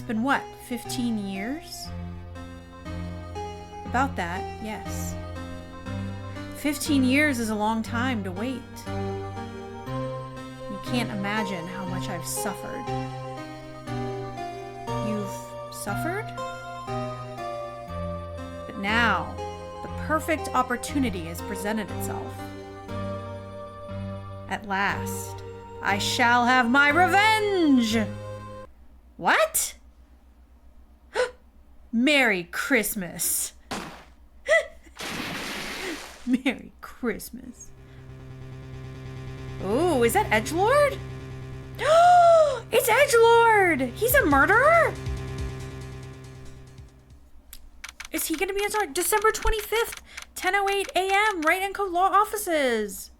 It's been what, 15 years? About that, yes. 15 years is a long time to wait. You can't imagine how much I've suffered. You've suffered? But now, the perfect opportunity has presented itself. At last, I shall have my revenge! What? Merry Christmas. Merry Christmas. Oh, is that Edgelord? It's Edgelord! He's a murderer? Is he gonna be in our December 25th, 10:08 a.m. Wright & Co. Law Offices?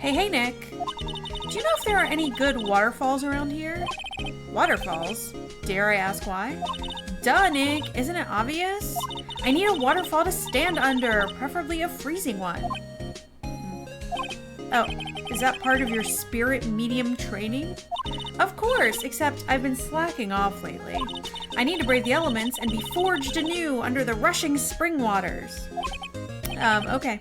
Hey, Nick. Do you know if there are any good waterfalls around here? Waterfalls? Dare I ask why? Duh, Nick. Isn't it obvious? I need a waterfall to stand under, preferably a freezing one. Oh, is that part of your spirit medium training? Of course, except I've been slacking off lately. I need to brave the elements and be forged anew under the rushing spring waters. Okay.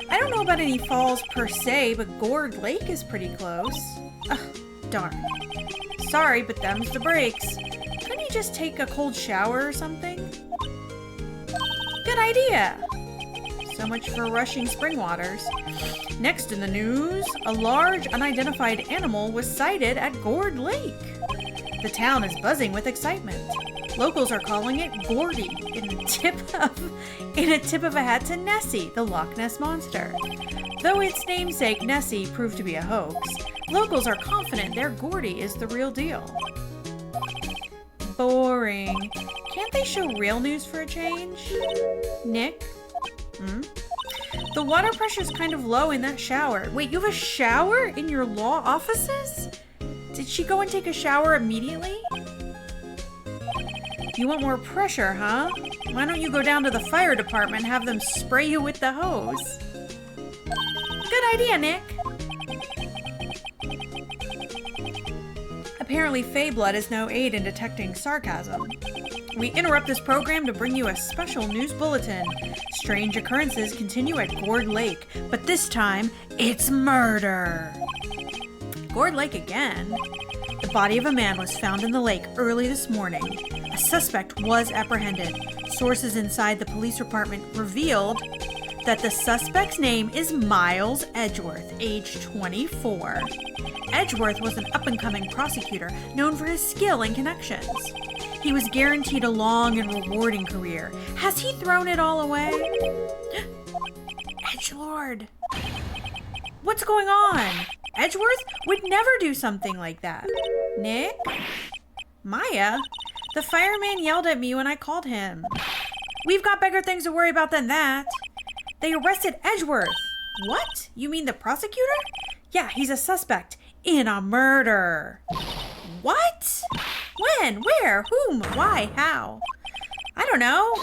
I don't know about any falls per se, but Gourd Lake is pretty close. Ugh, darn. Sorry, but them's the breaks. Couldn't you just take a cold shower or something? Good idea. So much for rushing spring waters. Next in the news, a large unidentified animal was sighted at Gourd Lake. The town is buzzing with excitement. Locals are calling it Gordy in a tip of a hat to Nessie, the Loch Ness Monster. Though its namesake Nessie proved to be a hoax, locals are confident their Gordy is the real deal. Boring. Can't they show real news for a change? Nick? The water pressure's kind of low in that shower. Wait, you have a shower in your law offices? Did she go and take a shower immediately? You want more pressure, huh? Why don't you go down to the fire department and have them spray you with the hose? Good idea, Nick. Apparently, Fey blood is no aid in detecting sarcasm. We interrupt this program to bring you a special news bulletin. Strange occurrences continue at Gourd Lake, but this time, it's murder. Gourd Lake again? The body of a man was found in the lake early this morning. A suspect was apprehended. Sources inside the police department revealed that the suspect's name is Miles Edgeworth, age 24. Edgeworth was an up-and-coming prosecutor known for his skill and connections. He was guaranteed a long and rewarding career. Has he thrown it all away? Edgelord! What's going on? Edgeworth would never do something like that. Nick? Maya? The fireman yelled at me when I called him. We've got bigger things to worry about than that. They arrested Edgeworth. What? You mean the prosecutor? Yeah, he's a suspect in a murder. What? When? Where? Whom? Why? How? I don't know.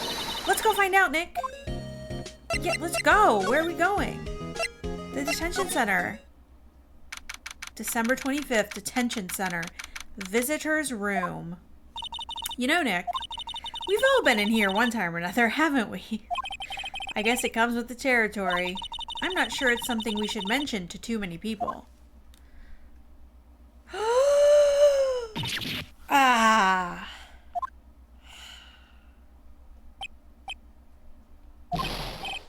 Let's go find out, Nick. Yeah, let's go. Where are we going? The detention center. December 25th, detention center. Visitor's room. You know, Nick, we've all been in here one time or another, haven't we? I guess it comes with the territory. I'm not sure it's something we should mention to too many people. Ah.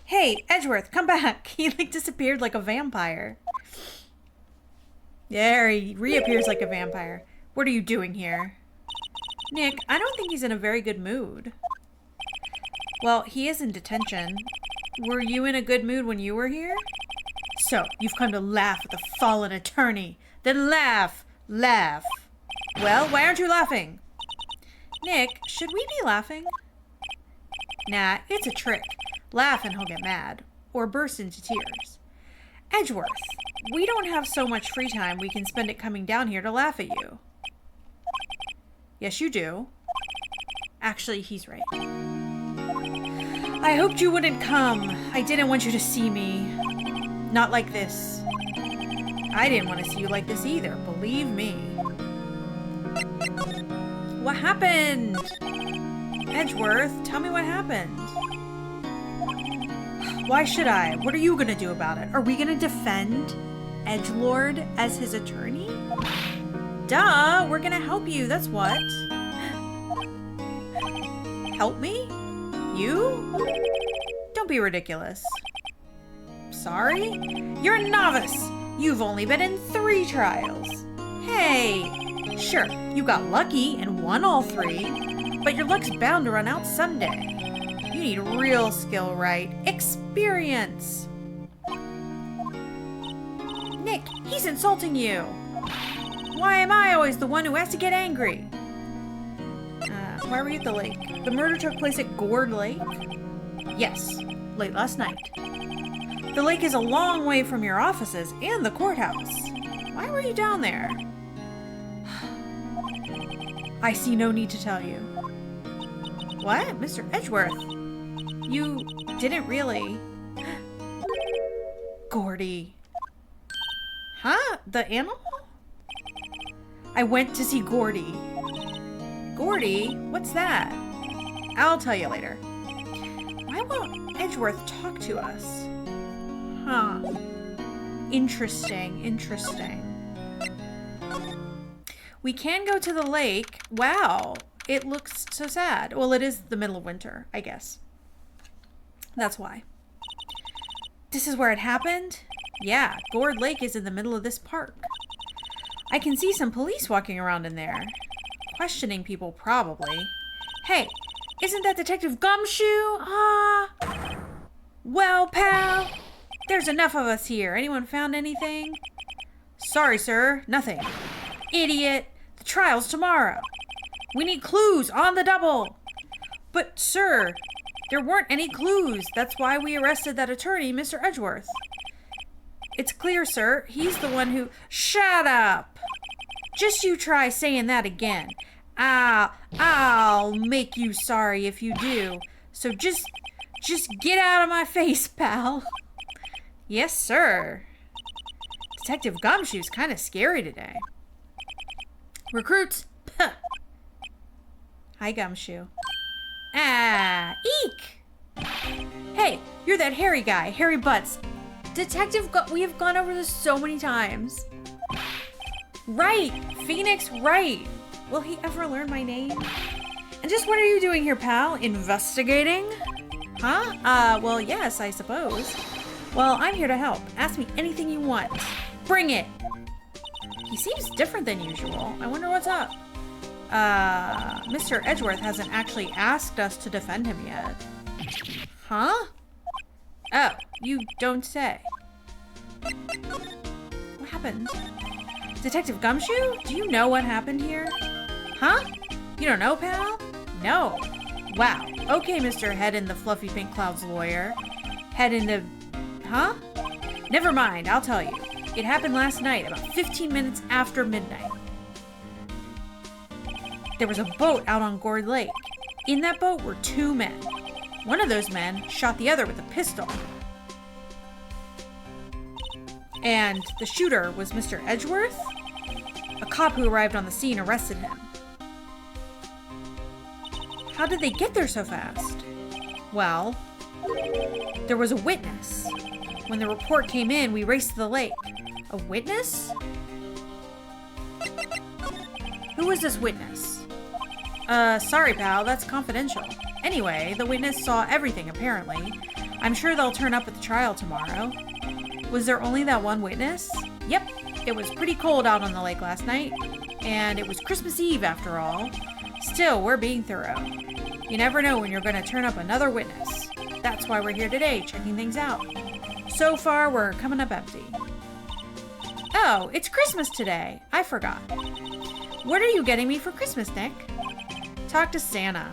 Hey, Edgeworth, come back. He disappeared like a vampire. There, he reappears like a vampire. What are you doing here? Nick, I don't think he's in a very good mood. Well, he is in detention. Were you in a good mood when you were here? So, you've come to laugh at the fallen attorney. Then laugh. Laugh. Well, why aren't you laughing? Nick, should we be laughing? Nah, it's a trick. Laugh and he'll get mad. Or burst into tears. Edgeworth, we don't have so much free time we can spend it coming down here to laugh at you. Yes, you do. Actually, he's right. I hoped you wouldn't come. I didn't want you to see me. Not like this. I didn't want to see you like this either, believe me. What happened? Edgeworth, tell me what happened. Why should I? What are you gonna do about it? Are we gonna defend Edgelord as his attorney? Duh, we're gonna help you, that's what. Help me? You? Don't be ridiculous. Sorry? You're a novice. You've only been in 3 trials. Hey, sure, you got lucky and won all 3, but your luck's bound to run out someday. You need real skill, Wright. Experience. Nick, he's insulting you. Why am I always the one who has to get angry? Why were you at the lake? The murder took place at Gourd Lake? Yes, late last night. The lake is a long way from your offices and the courthouse. Why were you down there? I see no need to tell you. What? Mr. Edgeworth? You didn't really... Gordy. Huh? The animal? I went to see Gordy. Gordy? What's that? I'll tell you later. Why won't Edgeworth talk to us? Huh. Interesting, interesting. We can go to the lake. Wow. It looks so sad. Well, it is the middle of winter, I guess. That's why. This is where it happened? Yeah, Gourd Lake is in the middle of this park. I can see some police walking around in there. Questioning people, probably. Hey, isn't that Detective Gumshoe? Well, pal, there's enough of us here. Anyone found anything? Sorry, sir, nothing. Idiot, the trial's tomorrow. We need clues on the double. But, sir, there weren't any clues. That's why we arrested that attorney, Mr. Edgeworth. It's clear, sir. He's the one who... Shut up! Just you try saying that again. I'll make you sorry if you do. So just get out of my face, pal. Yes, sir. Detective Gumshoe's kind of scary today. Recruits. Hi, Gumshoe. Eek! Hey, you're that hairy guy, Hairy Butts. We have gone over this so many times. Right, Phoenix Wright. Will he ever learn my name? And just what are you doing here, pal? Investigating? Huh? Well, yes, I suppose. Well, I'm here to help. Ask me anything you want. Bring it! He seems different than usual. I wonder what's up. Mr. Edgeworth hasn't actually asked us to defend him yet. Huh? Oh, you don't say. What happened? Detective Gumshoe? Do you know what happened here? Huh? You don't know, pal? No. Wow. Okay, Mr. Head in the Fluffy Pink Clouds lawyer. Head in the... Huh? Never mind, I'll tell you. It happened last night, about 15 minutes after midnight. There was a boat out on Gourd Lake. In that boat were 2 men. One of those men shot the other with a pistol. And the shooter was Mr. Edgeworth? A cop who arrived on the scene arrested him. How did they get there so fast? Well, there was a witness. When the report came in, we raced to the lake. A witness? Who was this witness? Sorry, pal, that's confidential. Anyway, the witness saw everything, apparently. I'm sure they'll turn up at the trial tomorrow. Was there only that one witness? Yep, it was pretty cold out on the lake last night, and it was Christmas Eve after all. Still, we're being thorough. You never know when you're going to turn up another witness. That's why we're here today, checking things out. So far, we're coming up empty. Oh, it's Christmas today. I forgot. What are you getting me for Christmas, Nick? Talk to Santa.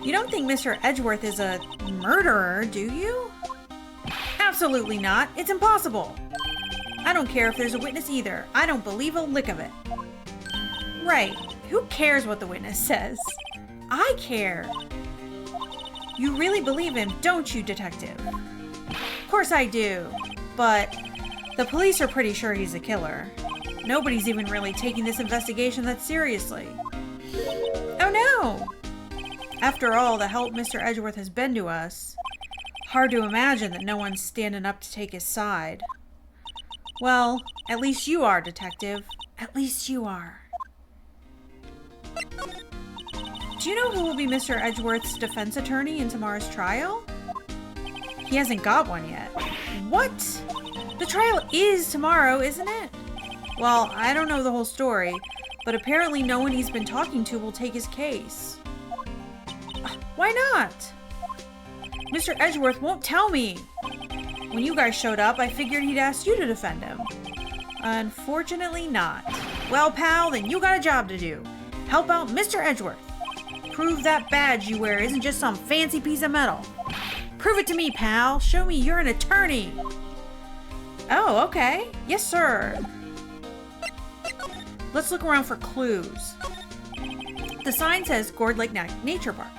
You don't think Mr. Edgeworth is a murderer, do you? Absolutely not. It's impossible. I don't care if there's a witness either. I don't believe a lick of it. Right. Who cares what the witness says? I care. You really believe him, don't you, detective? Of course I do. But the police are pretty sure he's a killer. Nobody's even really taking this investigation that seriously. Oh no! After all the help Mr. Edgeworth has been to us, hard to imagine that no one's standing up to take his side. Well, at least you are, Detective. At least you are. Do you know who will be Mr. Edgeworth's defense attorney in tomorrow's trial? He hasn't got one yet. What? The trial is tomorrow, isn't it? Well, I don't know the whole story, but apparently no one he's been talking to will take his case. Why not? Mr. Edgeworth won't tell me. When you guys showed up, I figured he'd asked you to defend him. Unfortunately not. Well, pal, then you got a job to do. Help out Mr. Edgeworth. Prove that badge you wear isn't just some fancy piece of metal. Prove it to me, pal. Show me you're an attorney. Oh, okay. Yes, sir. Let's look around for clues. The sign says Gourd Lake Nature Park.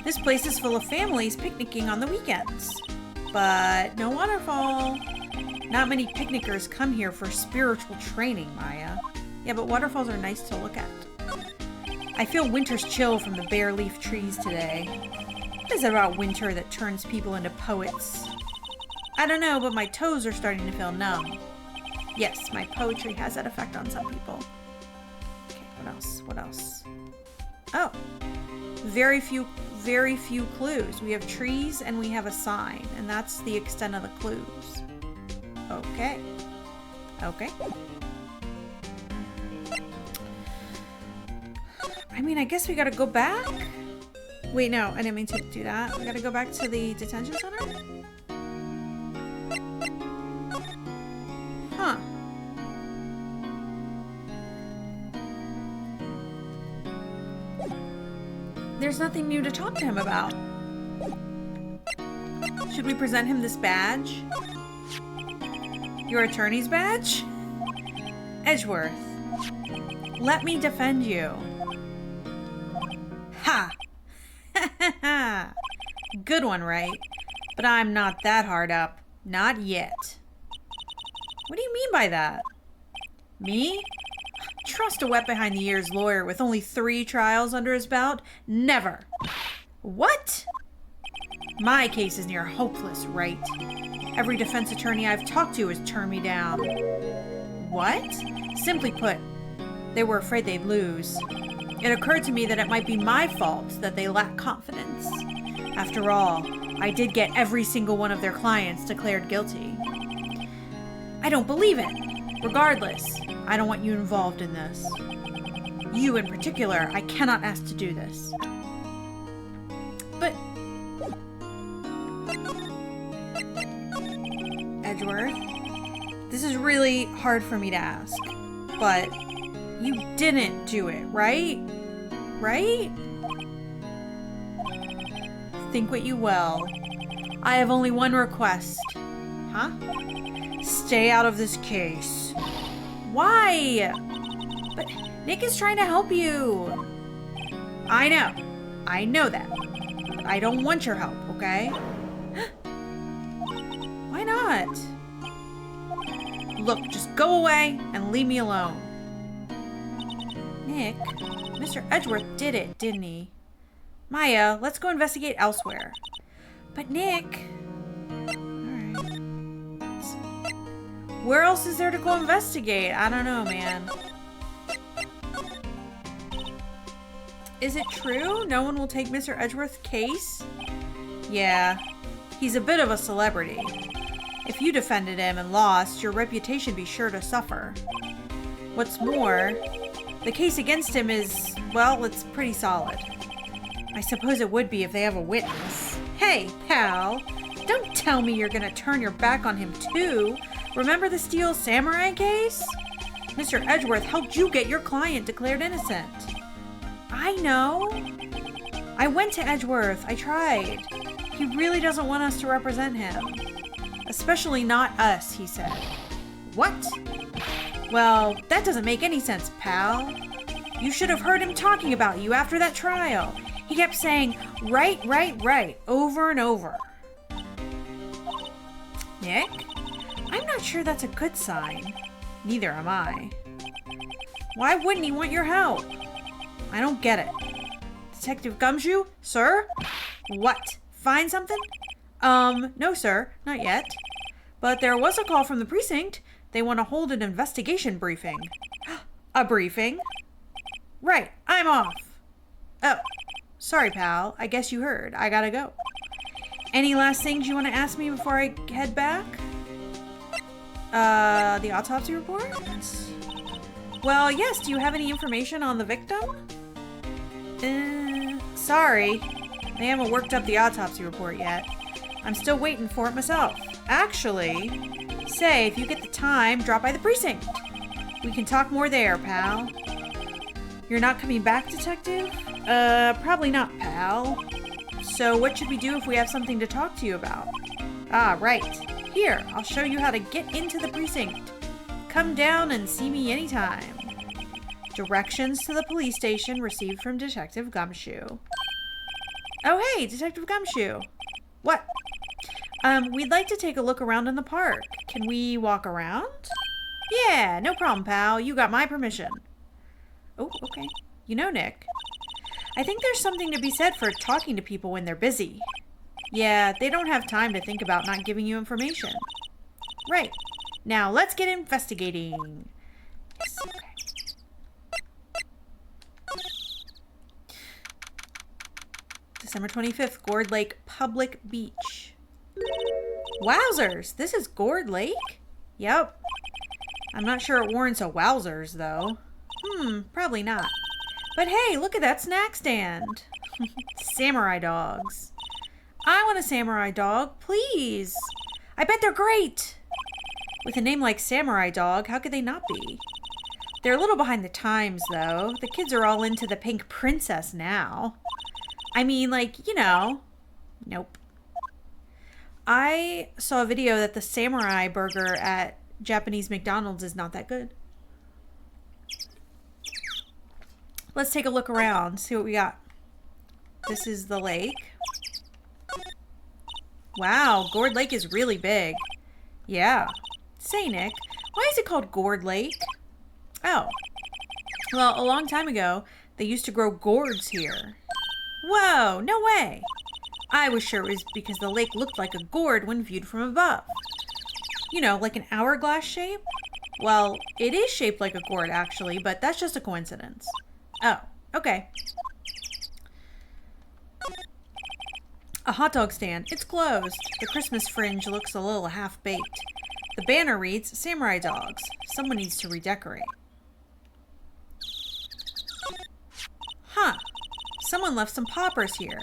This place is full of families picnicking on the weekends. But no waterfall. Not many picnickers come here for spiritual training, Maya. Yeah, but waterfalls are nice to look at. I feel winter's chill from the bare leaf trees today. What is it about winter that turns people into poets? I don't know, but my toes are starting to feel numb. Yes, my poetry has that effect on some people. Okay, what else? What else? Oh, very few clues. We have trees and we have a sign, and that's the extent of the clues. Okay. Okay. I mean, I guess we gotta go back? Wait, no, I didn't mean to do that. We gotta go back to the detention center? Huh. There's nothing new to talk to him about. Should we present him this badge? Your attorney's badge? Edgeworth, let me defend you. Ha! Good one, Wright. But I'm not that hard up. Not yet. What do you mean by that? Me? Trust a wet behind the ears lawyer with only 3 trials under his belt? Never. What? My case is near hopeless, Wright. Every defense attorney I've talked to has turned me down. What? Simply put, they were afraid they'd lose. It occurred to me that it might be my fault that they lack confidence. After all, I did get every single one of their clients declared guilty. I don't believe it. Regardless, I don't want you involved in this. You in particular, I cannot ask to do this. But... Edgeworth, this is really hard for me to ask, but you didn't do it, right? Right? Think what you will. I have only one request. Huh? Stay out of this case. Why? But Nick is trying to help you. I know. I know that. But I don't want your help, okay? Why not? Look, just go away and leave me alone. Nick, Mr. Edgeworth did it, didn't he? Maya, let's go investigate elsewhere. But Nick... Alright. Where else is there to go investigate? I don't know, man. Is it true? No one will take Mr. Edgeworth's case? Yeah. He's a bit of a celebrity. If you defended him and lost, your reputation would be sure to suffer. What's more, the case against him is, well, it's pretty solid. I suppose it would be if they have a witness. Hey, pal, don't tell me you're gonna turn your back on him too. Remember the Steel Samurai case? Mr. Edgeworth helped you get your client declared innocent. I know. I went to Edgeworth. I tried. He really doesn't want us to represent him. Especially not us, he said. What? Well, that doesn't make any sense, pal. You should have heard him talking about you after that trial. He kept saying, right, right, right, over and over. Nick? I'm not sure that's a good sign. Neither am I. Why wouldn't he want your help? I don't get it. Detective Gumshoe? Sir? What? Find something? No, sir. Not yet. But there was a call from the precinct. They want to hold an investigation briefing. A briefing? Right. I'm off. Oh. Sorry, pal. I guess you heard. I gotta go. Any last things you want to ask me before I head back? The autopsy report? Well, yes. Do you have any information on the victim? Sorry. They haven't worked up the autopsy report yet. I'm still waiting for it myself. Actually, say, if you get the time, drop by the precinct. We can talk more there, pal. You're not coming back, detective? Probably not, pal. So what should we do if we have something to talk to you about? Ah, right. Here, I'll show you how to get into the precinct. Come down and see me anytime. Directions to the police station received from Detective Gumshoe. Oh, hey, Detective Gumshoe. What? We'd like to take a look around in the park. Can we walk around? Yeah, no problem, pal. You got my permission. Oh, okay. You know, Nick, I think there's something to be said for talking to people when they're busy. Yeah, they don't have time to think about not giving you information. Right. Now, let's get investigating. Yes, okay. December 25th, Gourd Lake Public Beach. Wowzers! This is Gourd Lake? Yep. I'm not sure it warrants a wowzers, though. Probably not. But hey, look at that snack stand. Samurai dogs. I want a samurai dog, please. I bet they're great. With a name like Samurai Dog, how could they not be? They're a little behind the times, though. The kids are all into the pink princess now. I mean, like, you know. Nope. I saw a video that the samurai burger at Japanese McDonald's is not that good. Let's take a look around, see what we got. This is the lake. Wow, Gourd Lake is really big. Yeah. Say, Nick, why is it called Gourd Lake? Oh. Well, a long time ago, they used to grow gourds here. Whoa, no way. I was sure it was because the lake looked like a gourd when viewed from above. You know, like an hourglass shape? Well, it is shaped like a gourd, actually, but that's just a coincidence. Oh, okay. A hot dog stand. It's closed. The Christmas fringe looks a little half-baked. The banner reads, Samurai Dogs. Someone needs to redecorate. Huh. Someone left some poppers here.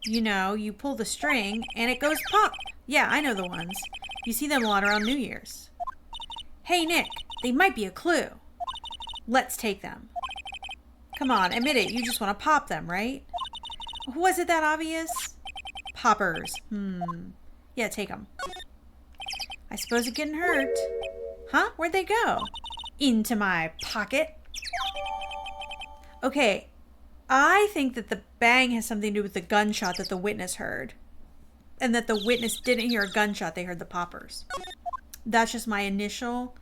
You know, you pull the string and it goes pop. Yeah, I know the ones. You see them a lot around New Year's. Hey, Nick, they might be a clue. Let's take them. Come on, admit it. You just want to pop them, right? Was it that obvious? Poppers. Yeah, take them. I suppose it couldn't hurt. Huh? Where'd they go? Into my pocket. Okay, I think that the bang has something to do with the gunshot that the witness heard. And that the witness didn't hear a gunshot, they heard the poppers. That's just my initial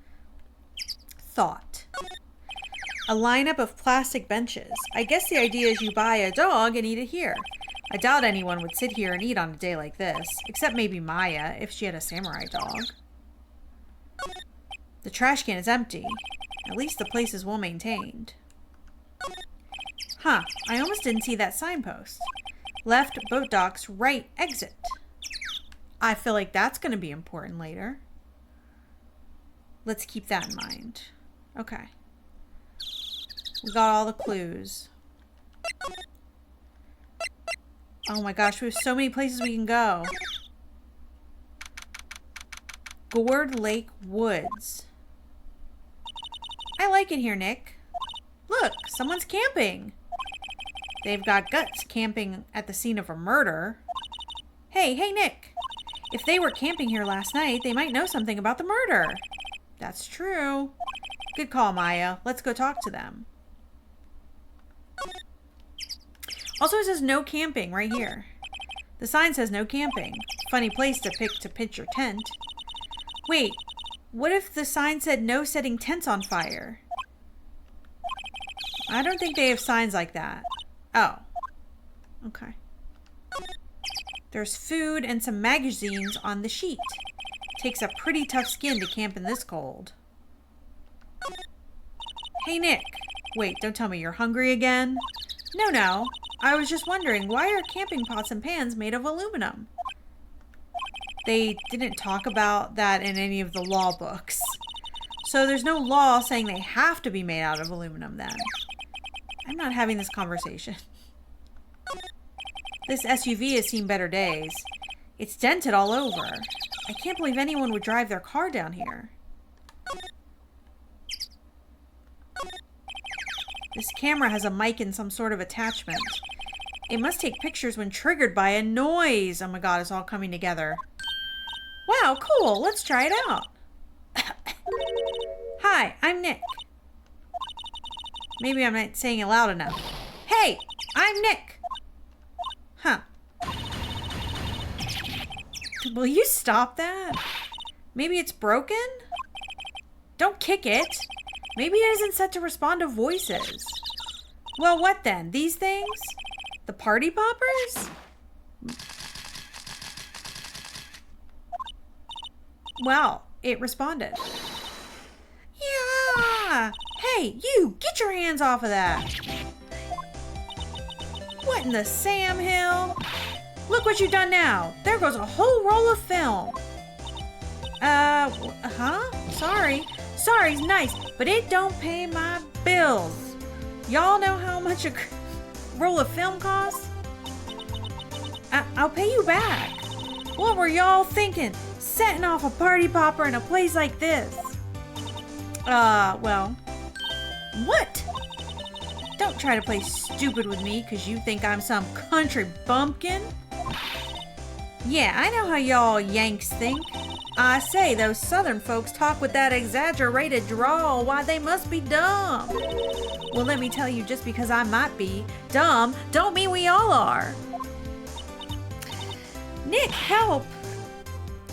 thought. A lineup of plastic benches. I guess the idea is you buy a dog and eat it here. I doubt anyone would sit here and eat on a day like this, except maybe Maya, if she had a samurai dog. The trash can is empty. At least the place is well maintained. Huh, I almost didn't see that signpost. Left boat docks, right exit. I feel like that's going to be important later. Let's keep that in mind. Okay. We got all the clues. Oh my gosh, we have so many places we can go. Gourd Lake Woods. I like it here, Nick. Look, someone's camping. They've got guts camping at the scene of a murder. Hey, Nick. If they were camping here last night, they might know something about the murder. That's true. Good call, Maya. Let's go talk to them. Also, it says no camping right here. The sign says no camping. Funny place to pick to pitch your tent. Wait, what if the sign said no setting tents on fire? I don't think they have signs like that. Oh. Okay. There's food and some magazines on the sheet. Takes a pretty tough skin to camp in this cold. Hey, Nick. Wait, don't tell me you're hungry again. No. I was just wondering, why are camping pots and pans made of aluminum? They didn't talk about that in any of the law books. So there's no law saying they have to be made out of aluminum then. I'm not having this conversation. This SUV has seen better days. It's dented all over. I can't believe anyone would drive their car down here. This camera has a mic and some sort of attachment. It must take pictures when triggered by a noise. Oh my god, it's all coming together. Wow, cool. Let's try it out. Hi, I'm Nick. Maybe I'm not saying it loud enough. Hey, I'm Nick. Huh. Will you stop that? Maybe it's broken? Don't kick it. Maybe it isn't set to respond to voices. Well, what then? These things? The party poppers? Well, it responded. Yeah! Hey, you! Get your hands off of that! What in the Sam Hill? Look what you've done now! There goes a whole roll of film! Sorry's nice, but it don't pay my bills. Y'all know how much a roll of film costs? I'll pay you back. What were y'all thinking? Setting off a party popper in a place like this? Well, what? Don't try to play stupid with me because you think I'm some country bumpkin. Yeah, I know how y'all Yanks think. I say, those southern folks talk with that exaggerated drawl. Why, they must be dumb. Well, let me tell you, just because I might be dumb, don't mean we all are. Nick, help!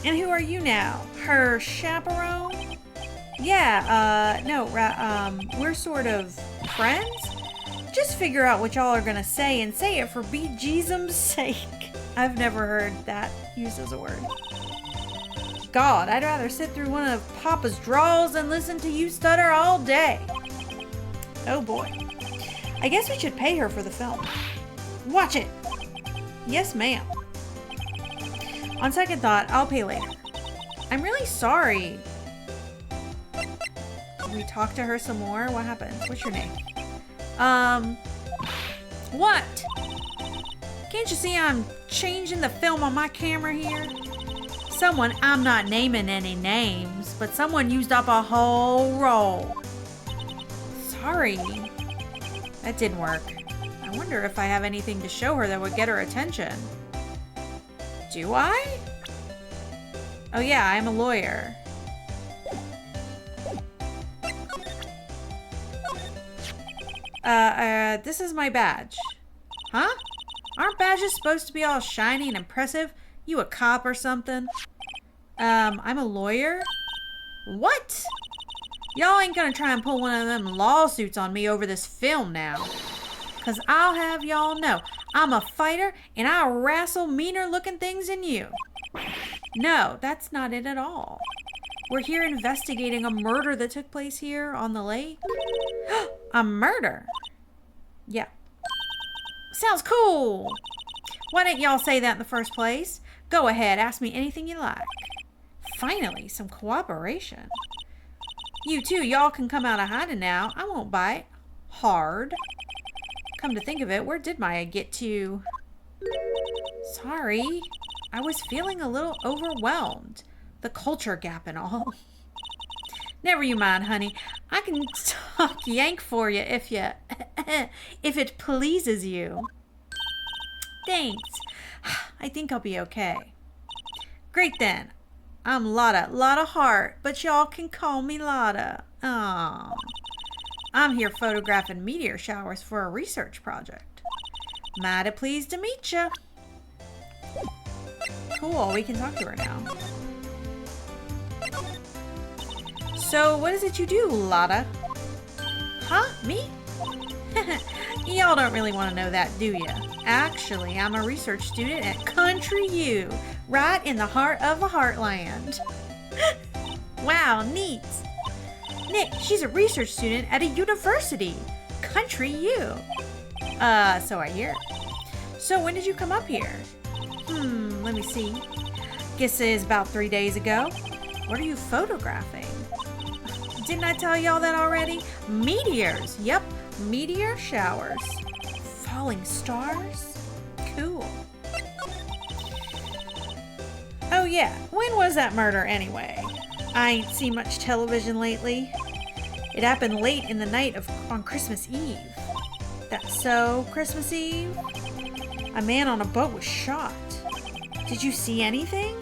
And who are you now? Her chaperone? Yeah, we're sort of friends? Just figure out what y'all are gonna say and say it for bejesusum's sake. I've never heard that used as a word. God, I'd rather sit through one of Papa's draws than listen to you stutter all day. Oh boy. I guess we should pay her for the film. Watch it. Yes, ma'am. On second thought, I'll pay later. I'm really sorry. Can we talk to her some more? What happened? What's your name? What? Can't you see I'm changing the film on my camera here? Someone, I'm not naming any names, but someone used up a whole roll. Sorry. That didn't work. I wonder if I have anything to show her that would get her attention. Do I? Oh yeah, I'm a lawyer. This is my badge. Huh? Aren't badges supposed to be all shiny and impressive? You a cop or something? I'm a lawyer? What? Y'all ain't gonna try and pull one of them lawsuits on me over this film now. Cause I'll have y'all know, I'm a fighter and I'll wrestle meaner looking things than you. No, that's not it at all. We're here investigating a murder that took place here on the lake. A murder? Yeah. Sounds cool. Why didn't y'all say that in the first place? Go ahead, ask me anything you like. Finally, some cooperation. You two, y'all can come out of hiding now. I won't bite. Hard. Come to think of it, where did Maya get to? Sorry. I was feeling a little overwhelmed. The culture gap and all. Never you mind, honey. I can talk Yank for you if it pleases you. Thanks. I think I'll be okay. Great then. I'm Lotta Hart, but y'all can call me Lotta. Aw. I'm here photographing meteor showers for a research project. Mighty pleased to meet ya. Cool, we can talk to her now. So, what is it you do, Lotta? Huh? Me? Y'all don't really want to know that, do you? Actually, I'm a research student at Country U, right in the heart of the heartland. Wow, neat. Nick, she's a research student at a university. Country U. So I hear. So when did you come up here? Let me see. Guess it is about 3 days ago. What are you photographing? Didn't I tell y'all that already? Meteors. Yep, meteor showers. Falling stars? Cool. Oh yeah, when was that murder anyway? I ain't seen much television lately. It happened late in the night on Christmas Eve. That's so, Christmas Eve? A man on a boat was shot. Did you see anything?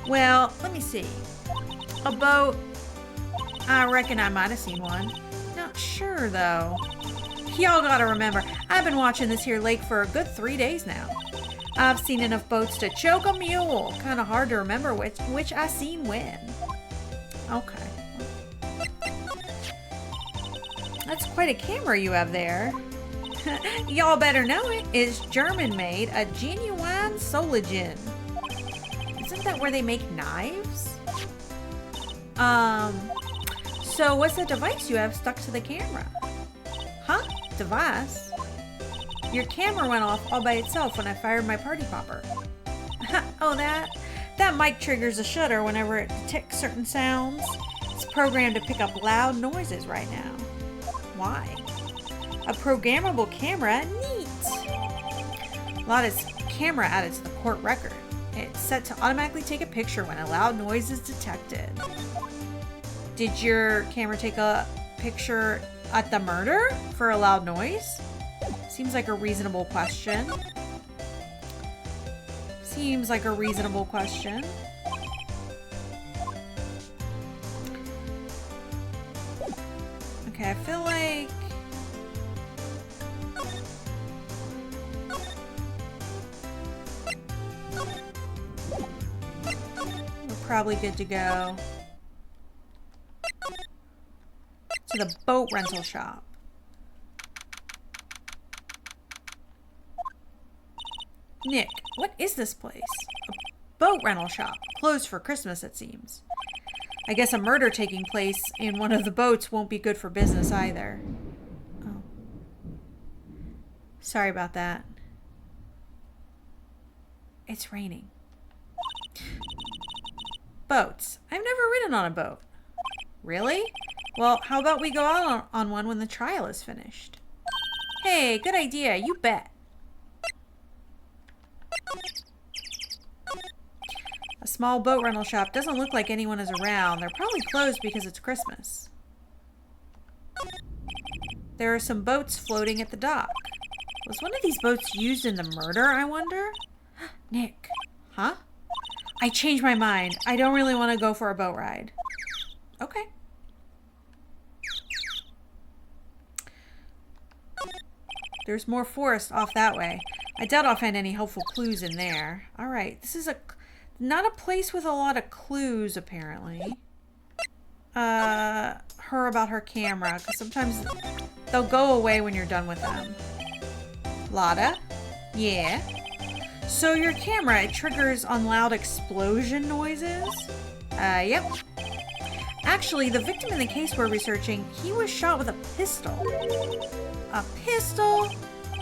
Well, let me see. A boat? I reckon I might have seen one. Not sure, though. Y'all gotta remember, I've been watching this here lake for a good 3 days now. I've seen enough boats to choke a mule. Kinda hard to remember which I seen when. Okay. That's quite a camera you have there. Y'all better know it. It's German-made, a genuine Soligen. Isn't that where they make knives? So what's the device you have stuck to the camera? Huh? Device? Your camera went off all by itself when I fired my party popper. Oh, that mic triggers a shutter whenever it detects certain sounds. It's programmed to pick up loud noises right now. Why? A programmable camera? Neat! Lotta's camera added to the court record. It's set to automatically take a picture when a loud noise is detected. Did your camera take a picture at the murder for a loud noise? Seems like a reasonable question. Seems like a reasonable question. Okay, I feel like... we're probably good to go to the boat rental shop. Nick, what is this place? A boat rental shop. Closed for Christmas, it seems. I guess a murder taking place in one of the boats won't be good for business either. Oh. Sorry about that. It's raining. Boats. I've never ridden on a boat. Really? Well, how about we go out on one when the trial is finished? Hey, good idea. You bet. A small boat rental shop. Doesn't look like anyone is around. They're probably closed because it's Christmas. There are some boats floating at the dock. Was one of these boats used in the murder, I wonder? Nick. Huh? I changed my mind. I don't really want to go for a boat ride. Okay. There's more forest off that way. I doubt I'll find any helpful clues in there. Alright, this is not a place with a lot of clues, apparently. Her about her camera, because sometimes they'll go away when you're done with them. Lotta? Yeah? So your camera, it triggers on loud explosion noises? Yep. Actually, the victim in the case we're researching, he was shot with a pistol. A pistol?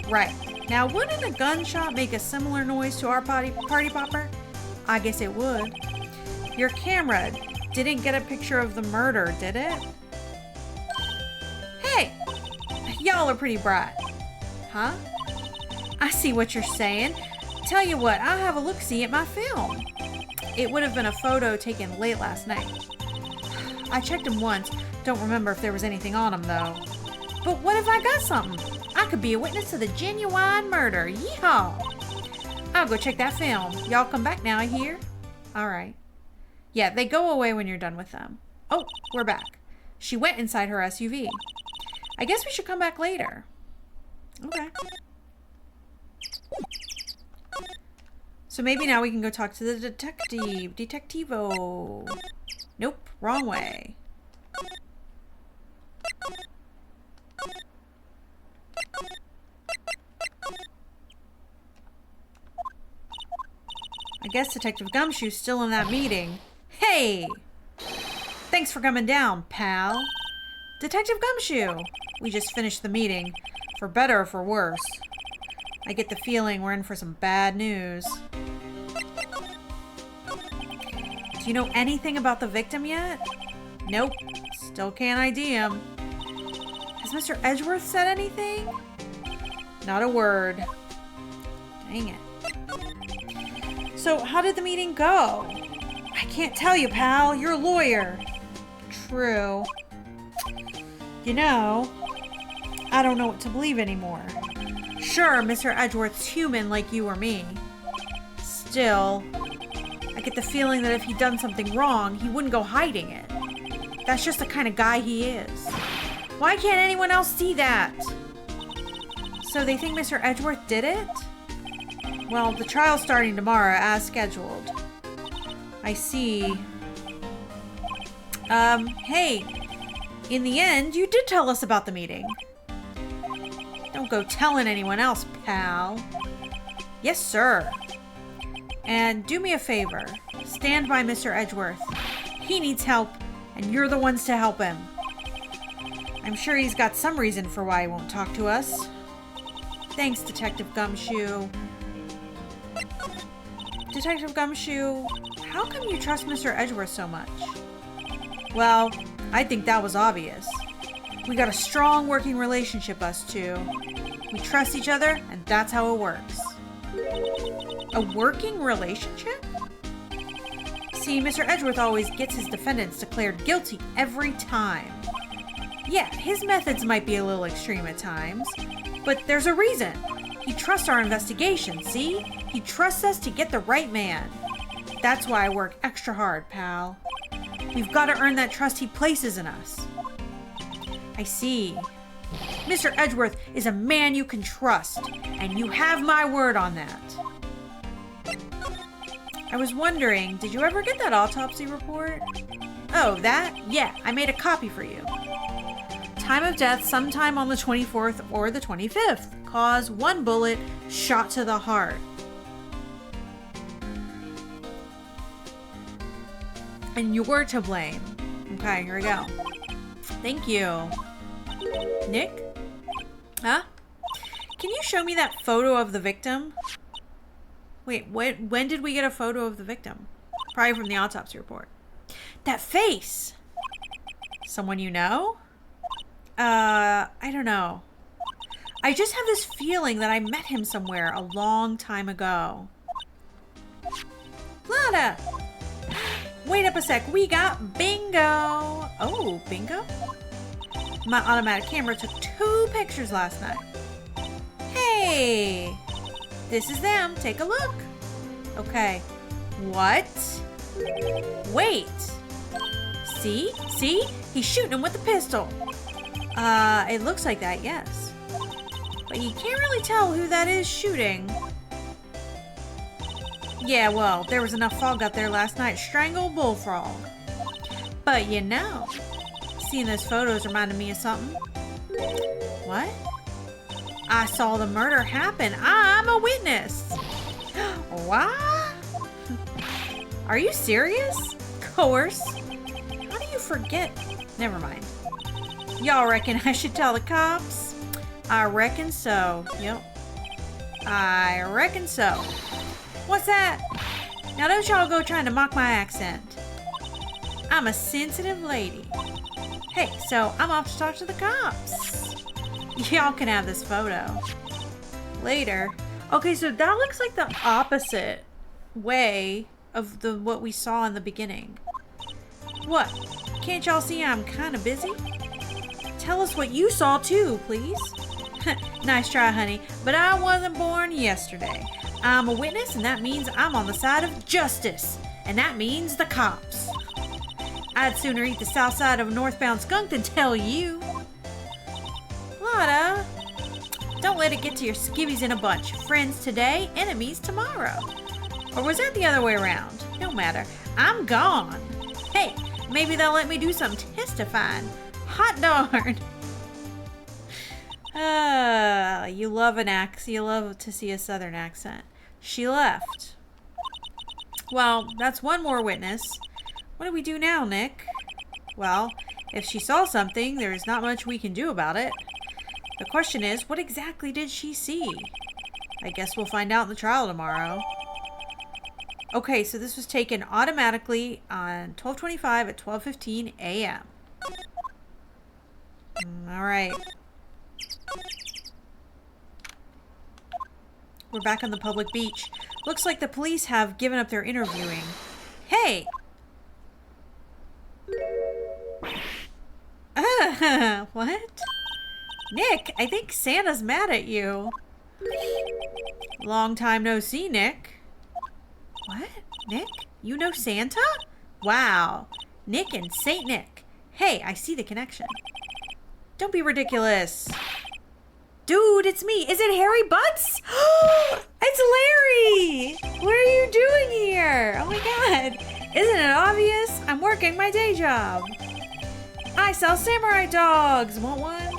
Right. Now, wouldn't a gunshot make a similar noise to our party popper? I guess it would. Your camera didn't get a picture of the murder, did it? Hey! Y'all are pretty bright. Huh? I see what you're saying. Tell you what, I'll have a look-see at my film. It would have been a photo taken late last night. I checked him once. Don't remember if there was anything on him, though. But what if I got something? I could be a witness to the genuine murder. Yeehaw! I'll go check that film. Y'all come back now, I hear? Alright. Yeah, they go away when you're done with them. Oh, we're back. She went inside her SUV. I guess we should come back later. Okay. So maybe now we can go talk to the detective. Detectivo. Nope, wrong way. guess Detective Gumshoe's still in that meeting. Hey! Thanks for coming down, pal. Detective Gumshoe! We just finished the meeting. For better or for worse. I get the feeling we're in for some bad news. Do you know anything about the victim yet? Nope. Still can't ID him. Has Mr. Edgeworth said anything? Not a word. Dang it. So, how did the meeting go? I can't tell you, pal. You're a lawyer. True. You know, I don't know what to believe anymore. Sure, Mr. Edgeworth's human like you or me. Still, I get the feeling that if he'd done something wrong, he wouldn't go hiding it. That's just the kind of guy he is. Why can't anyone else see that? So they think Mr. Edgeworth did it? Well, the trial's starting tomorrow as scheduled. I see. Hey, in the end, you did tell us about the meeting. Don't go telling anyone else, pal. Yes, sir. And do me a favor. Stand by Mr. Edgeworth. He needs help, and you're the ones to help him. I'm sure he's got some reason for why he won't talk to us. Thanks, Detective Gumshoe. Detective Gumshoe, how come you trust Mr. Edgeworth so much? Well, I think that was obvious. We got a strong working relationship, us two. We trust each other, and that's how it works. A working relationship? See, Mr. Edgeworth always gets his defendants declared guilty every time. Yeah, his methods might be a little extreme at times, but there's a reason. He trusts our investigation, see? He trusts us to get the right man. That's why I work extra hard, pal. We've got to earn that trust he places in us. I see. Mr. Edgeworth is a man you can trust, and you have my word on that. I was wondering, did you ever get that autopsy report? Oh, that? Yeah, I made a copy for you. Time of death sometime on the 24th or the 25th. Cause 1 bullet shot to the heart. And you're to blame. Okay, here we go. Thank you. Nick? Huh? Can you show me that photo of the victim? Wait, when did we get a photo of the victim? Probably from the autopsy report. That face! Someone you know? I don't know. I just have this feeling that I met him somewhere a long time ago. Lada! Wait up a sec, we got bingo! Oh, bingo? My automatic camera took 2 pictures last night. Hey! This is them, take a look. Okay. What? Wait! See? See? He's shooting him with a pistol. It looks like that, yes. But you can't really tell who that is shooting. Yeah, well, there was enough fog out there last night to strangle a bullfrog. But you know, seeing those photos reminded me of something. What? I saw the murder happen. I'm a witness. What? Are you serious? Of course. How do you forget? Never mind. Y'all reckon I should tell the cops? I reckon so. Yep. I reckon so. What's that? Now don't y'all go trying to mock my accent. I'm a sensitive lady. Hey, so I'm off to talk to the cops. Y'all can have this photo. Later. Okay, so that looks like the opposite way of what we saw in the beginning. What? Can't y'all see I'm kind of busy? Tell us what you saw too, please. Nice try, honey, but I wasn't born yesterday. I'm a witness, and that means I'm on the side of justice, and that means the cops. I'd sooner eat the south side of a northbound skunk than tell you. Lotta, don't let it get to your skivvies in a bunch. Friends today, enemies tomorrow. Or was that the other way around? No matter. I'm gone. Hey, maybe they'll let me do some testifying. Hot darn. You love an accent. You love to see a southern accent. She left. Well, that's one more witness. What do we do now, Nick? Well, if she saw something, there's not much we can do about it. The question is, what exactly did she see? I guess we'll find out in the trial tomorrow. Okay, so this was taken automatically on 12/25 at 12:15 a.m. All right. We're back on the public beach. Looks like the police have given up their interviewing. Hey! What? Nick, I think Santa's mad at you. Long time no see, Nick. What? Nick? You know Santa? Wow. Nick and Saint Nick. Hey, I see the connection. Don't be ridiculous. Dude, it's me. Is it Harry Butts? It's Larry! What are you doing here? Oh my god. Isn't it obvious? I'm working my day job. I sell samurai dogs. Want one?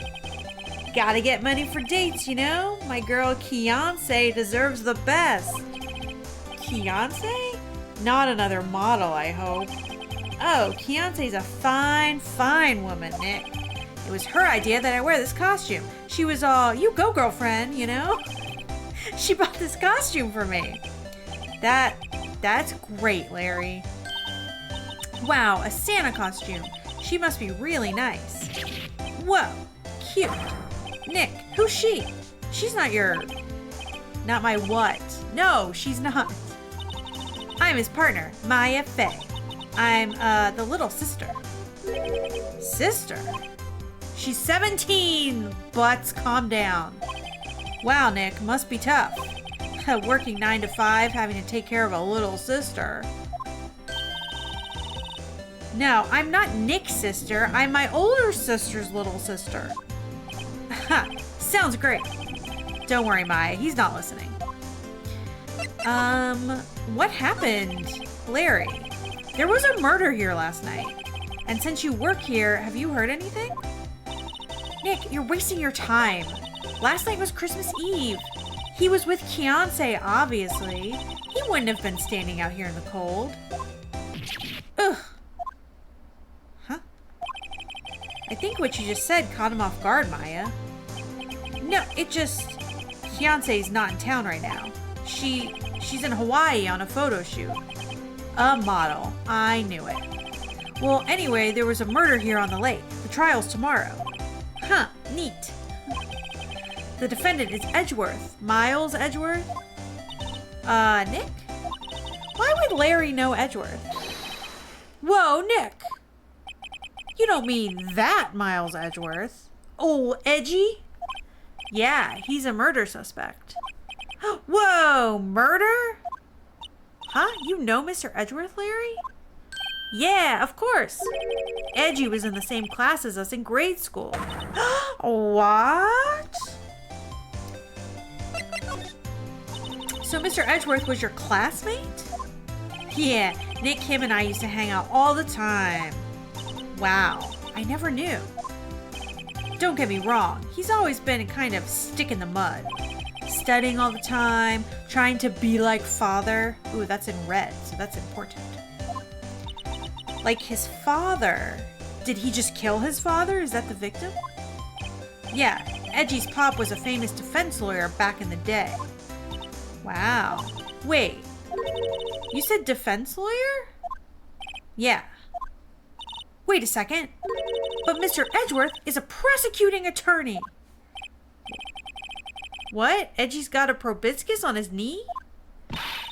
Gotta get money for dates, you know? My girl Kiance deserves the best. Kiance? Not another model, I hope. Oh, Kiance's a fine, fine woman, Nick. It was her idea that I wear this costume. She was all, you go, girlfriend, you know? She bought this costume for me. That's great, Larry. Wow, a Santa costume. She must be really nice. Whoa, cute. Nick, who's she? She's not my what? No, she's not. I'm his partner, Maya Faye. I'm, the little sister. Sister? She's 17! Butts, calm down. Wow, Nick, must be tough. Working 9 to 5, having to take care of a little sister. No, I'm not Nick's sister. I'm my older sister's little sister. Ha! Sounds great. Don't worry, Maya. He's not listening. What happened? Larry, there was a murder here last night. And since you work here, have you heard anything? Nick, you're wasting your time. Last night was Christmas Eve. He was with Kiance, obviously. He wouldn't have been standing out here in the cold. Ugh. Huh? I think what you just said caught him off guard, Maya. No, Kiance's not in town right now. She's in Hawaii on a photo shoot. A model. I knew it. Well, anyway, there was a murder here on the lake. The trial's tomorrow. Huh, neat. The defendant is Edgeworth. Miles Edgeworth? Nick? Why would Larry know Edgeworth? Whoa, Nick! You don't mean that Miles Edgeworth. Oh, Edgy? Yeah, he's a murder suspect. Whoa, murder? Huh? You know Mr. Edgeworth, Larry? Yeah, of course. Edgy was in the same class as us in grade school. What? So Mr. Edgeworth was your classmate? Yeah, Nick, him, and I used to hang out all the time. Wow, I never knew. Don't get me wrong, he's always been a kind of stick in the mud. Studying all the time, trying to be like father. Ooh, that's in red, so that's important. Like his father. Did he just kill his father? Is that the victim? Yeah, Edgy's pop was a famous defense lawyer back in the day. Wow. Wait, you said defense lawyer? Yeah. Wait a second. But Mr. Edgeworth is a prosecuting attorney. What? Edgy's got a proboscis on his knee?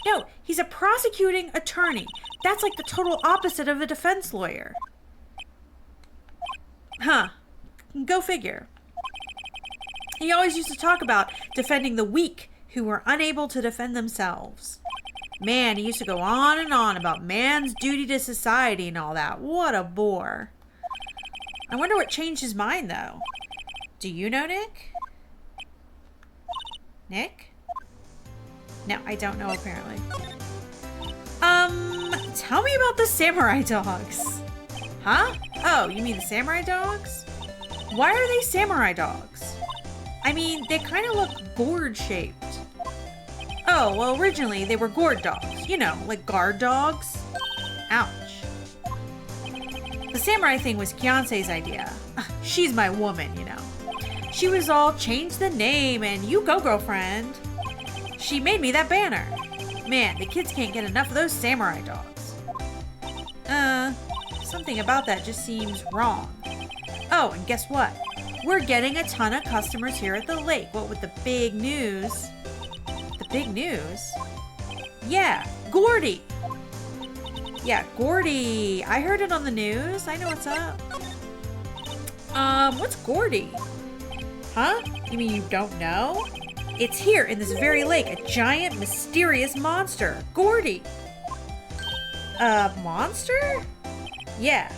No, he's a prosecuting attorney. That's like the total opposite of a defense lawyer. Huh. Go figure. He always used to talk about defending the weak who were unable to defend themselves. Man, he used to go on and on about man's duty to society and all that. What a bore. I wonder what changed his mind, though. Do you know, Nick? Nick? No, I don't know, apparently. Tell me about the samurai dogs. Huh? Oh, you mean the samurai dogs? Why are they samurai dogs? I mean, they kind of look gourd-shaped. Oh, well, originally they were gourd dogs. You know, like guard dogs. Ouch. The samurai thing was Kyonse's idea. She's my woman, you know. She was all, change the name and you go, girlfriend. She made me that banner. Man, the kids can't get enough of those samurai dogs. Something about that just seems wrong. Oh, and guess what? We're getting a ton of customers here at the lake. What with the big news? The big news? Yeah, Gordy. Yeah, Gordy. I heard it on the news. I know what's up. What's Gordy? Huh? You mean you don't know? It's here in this very lake, a giant, mysterious monster. Gordy. A monster? Yeah.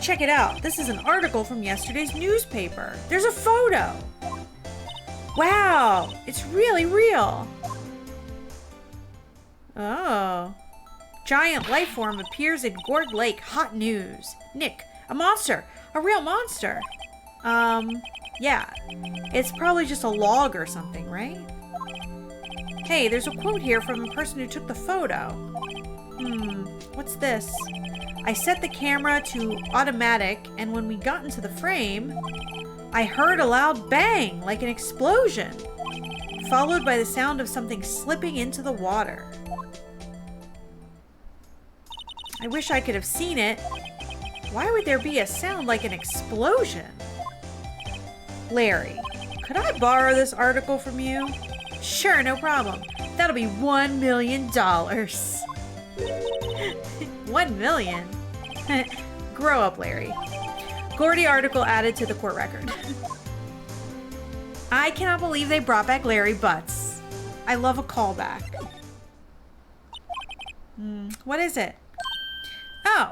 Check it out. This is an article from yesterday's newspaper. There's a photo. Wow, it's really real. Oh. Giant life form appears in Gourd Lake. Hot news. Nick, a monster. A real monster. Yeah. It's probably just a log or something, right? Hey, there's a quote here from the person who took the photo. What's this? I set the camera to automatic, and when we got into the frame, I heard a loud bang, like an explosion, followed by the sound of something slipping into the water. I wish I could have seen it. Why would there be a sound like an explosion? Larry, could I borrow this article from you? Sure, no problem. That'll be $1 million. $1 million? Grow up, Larry. Gordy article added to the court record. I cannot believe they brought back Larry Butts. I love a callback. What is it? Oh,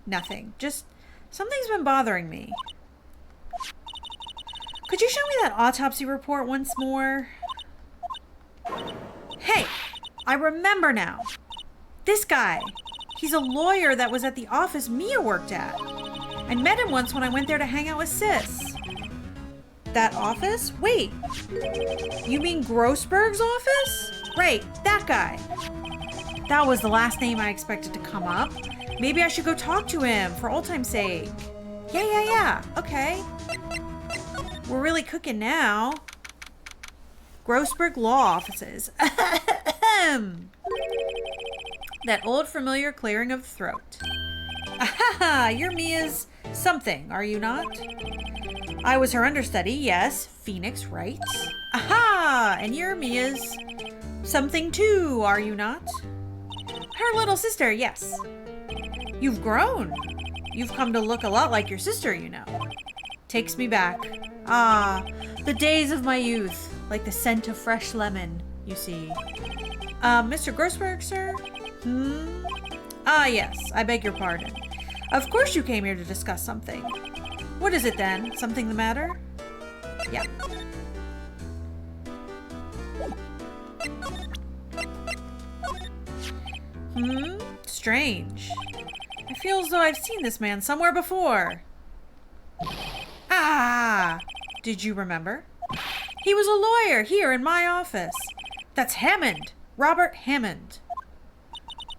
nothing. Just something's been bothering me. Could you show me that autopsy report once more? Hey, I remember now. This guy. He's a lawyer that was at the office Mia worked at. I met him once when I went there to hang out with Sis. That office? Wait. You mean Grossberg's office? Right, that guy. That was the last name I expected to come up. Maybe I should go talk to him for old time's sake. Yeah. Okay. We're really cooking now. Grossberg Law Offices. That old familiar clearing of the throat. Aha! You're Mia's something, are you not? I was her understudy, yes. Phoenix, right? Aha! And you're Mia's something too, are you not? Her little sister, yes. You've grown. You've come to look a lot like your sister, you know. Takes me back. Ah, the days of my youth. Like the scent of fresh lemon, you see. Mr. Grossberg, sir? Ah, yes, I beg your pardon. Of course you came here to discuss something. What is it then? Something the matter? Yeah. Strange. I feel as though I've seen this man somewhere before. Ah! Did you remember? He was a lawyer here in my office. That's Hammond. Robert Hammond.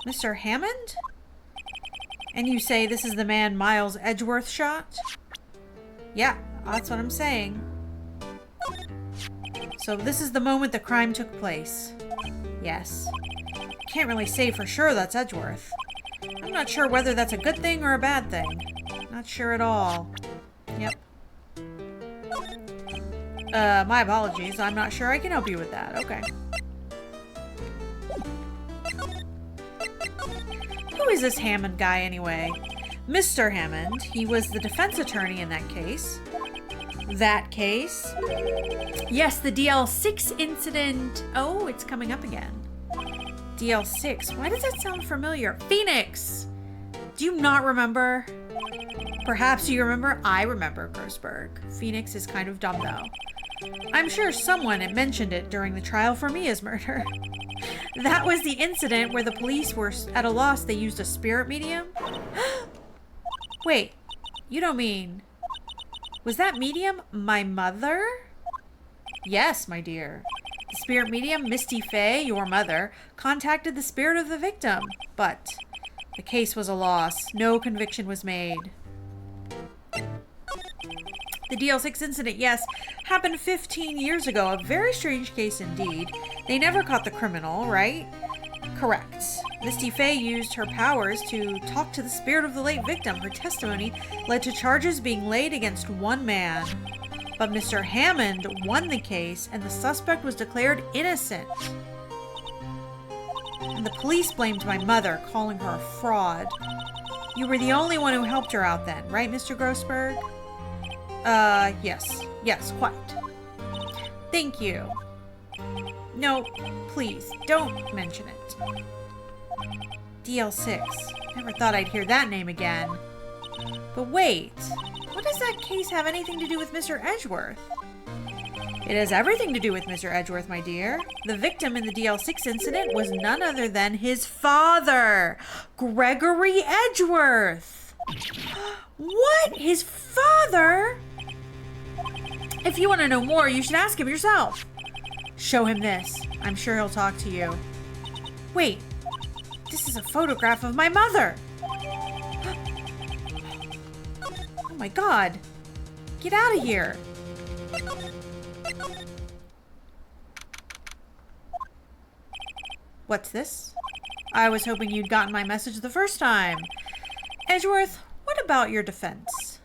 Mr. Hammond? And you say this is the man Miles Edgeworth shot? Yeah, that's what I'm saying. So this is the moment the crime took place. Yes. Can't really say for sure that's Edgeworth. I'm not sure whether that's a good thing or a bad thing. Not sure at all. Yep. My apologies. I'm not sure I can help you with that. Okay. Who is this Hammond guy anyway? Mr. Hammond. He was the defense attorney in that case. That case? Yes, the DL6 incident. Oh, it's coming up again. DL6. Why does that sound familiar? Phoenix! Do you not remember? Perhaps you remember. I remember Grossberg. Phoenix is kind of dumb though. I'm sure someone had mentioned it during the trial for Mia's murder. That was the incident where the police were at a loss. They used a spirit medium? Wait, you don't mean... Was that medium my mother? Yes, my dear. The spirit medium, Misty Fey, your mother, contacted the spirit of the victim, but the case was a loss. No conviction was made. The DL6 incident, yes, happened 15 years ago. A very strange case indeed. They never caught the criminal, right? Correct. Misty Fey used her powers to talk to the spirit of the late victim. Her testimony led to charges being laid against one man. But Mr. Hammond won the case, and the suspect was declared innocent. And the police blamed my mother, calling her a fraud. You were the only one who helped her out then, right, Mr. Grossberg? Yes. Yes, quite. Thank you. No, please, don't mention it. DL6. Never thought I'd hear that name again. But wait, what does that case have anything to do with Mr. Edgeworth? It has everything to do with Mr. Edgeworth, my dear. The victim in the DL6 incident was none other than his father, Gregory Edgeworth. What? His father? If you want to know more, you should ask him yourself. Show him this. I'm sure he'll talk to you. Wait, this is a photograph of my mother. Oh my God. Get out of here. What's this? I was hoping you'd gotten my message the first time. Edgeworth, what about your defense?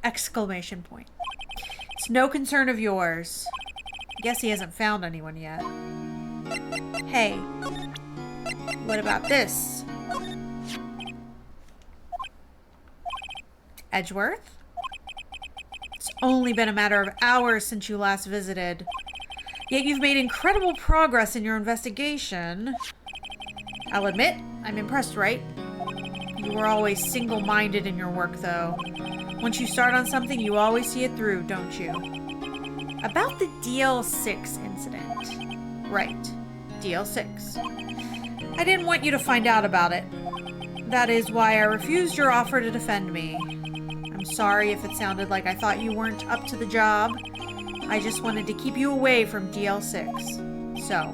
Exclamation point. It's no concern of yours. Guess he hasn't found anyone yet. Hey, what about this? Edgeworth? It's only been a matter of hours since you last visited. Yet you've made incredible progress in your investigation. I'll admit, I'm impressed, Wright? You were always single-minded in your work, though. Once you start on something, you always see it through, don't you? About the DL6 incident. Right, DL6. I didn't want you to find out about it. That is why I refused your offer to defend me. I'm sorry if it sounded like I thought you weren't up to the job. I just wanted to keep you away from DL6. So,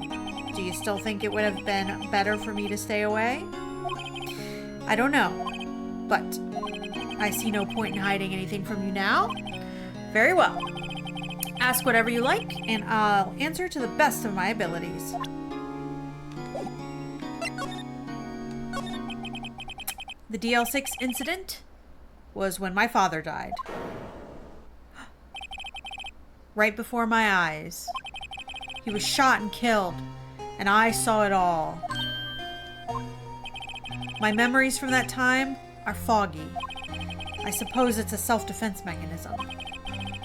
do you still think it would have been better for me to stay away? I don't know, but I see no point in hiding anything from you now. Very well. Ask whatever you like, and I'll answer to the best of my abilities. The DL6 incident was when my father died. Right before my eyes. He was shot and killed, and I saw it all. My memories from that time are foggy. I suppose it's a self-defense mechanism.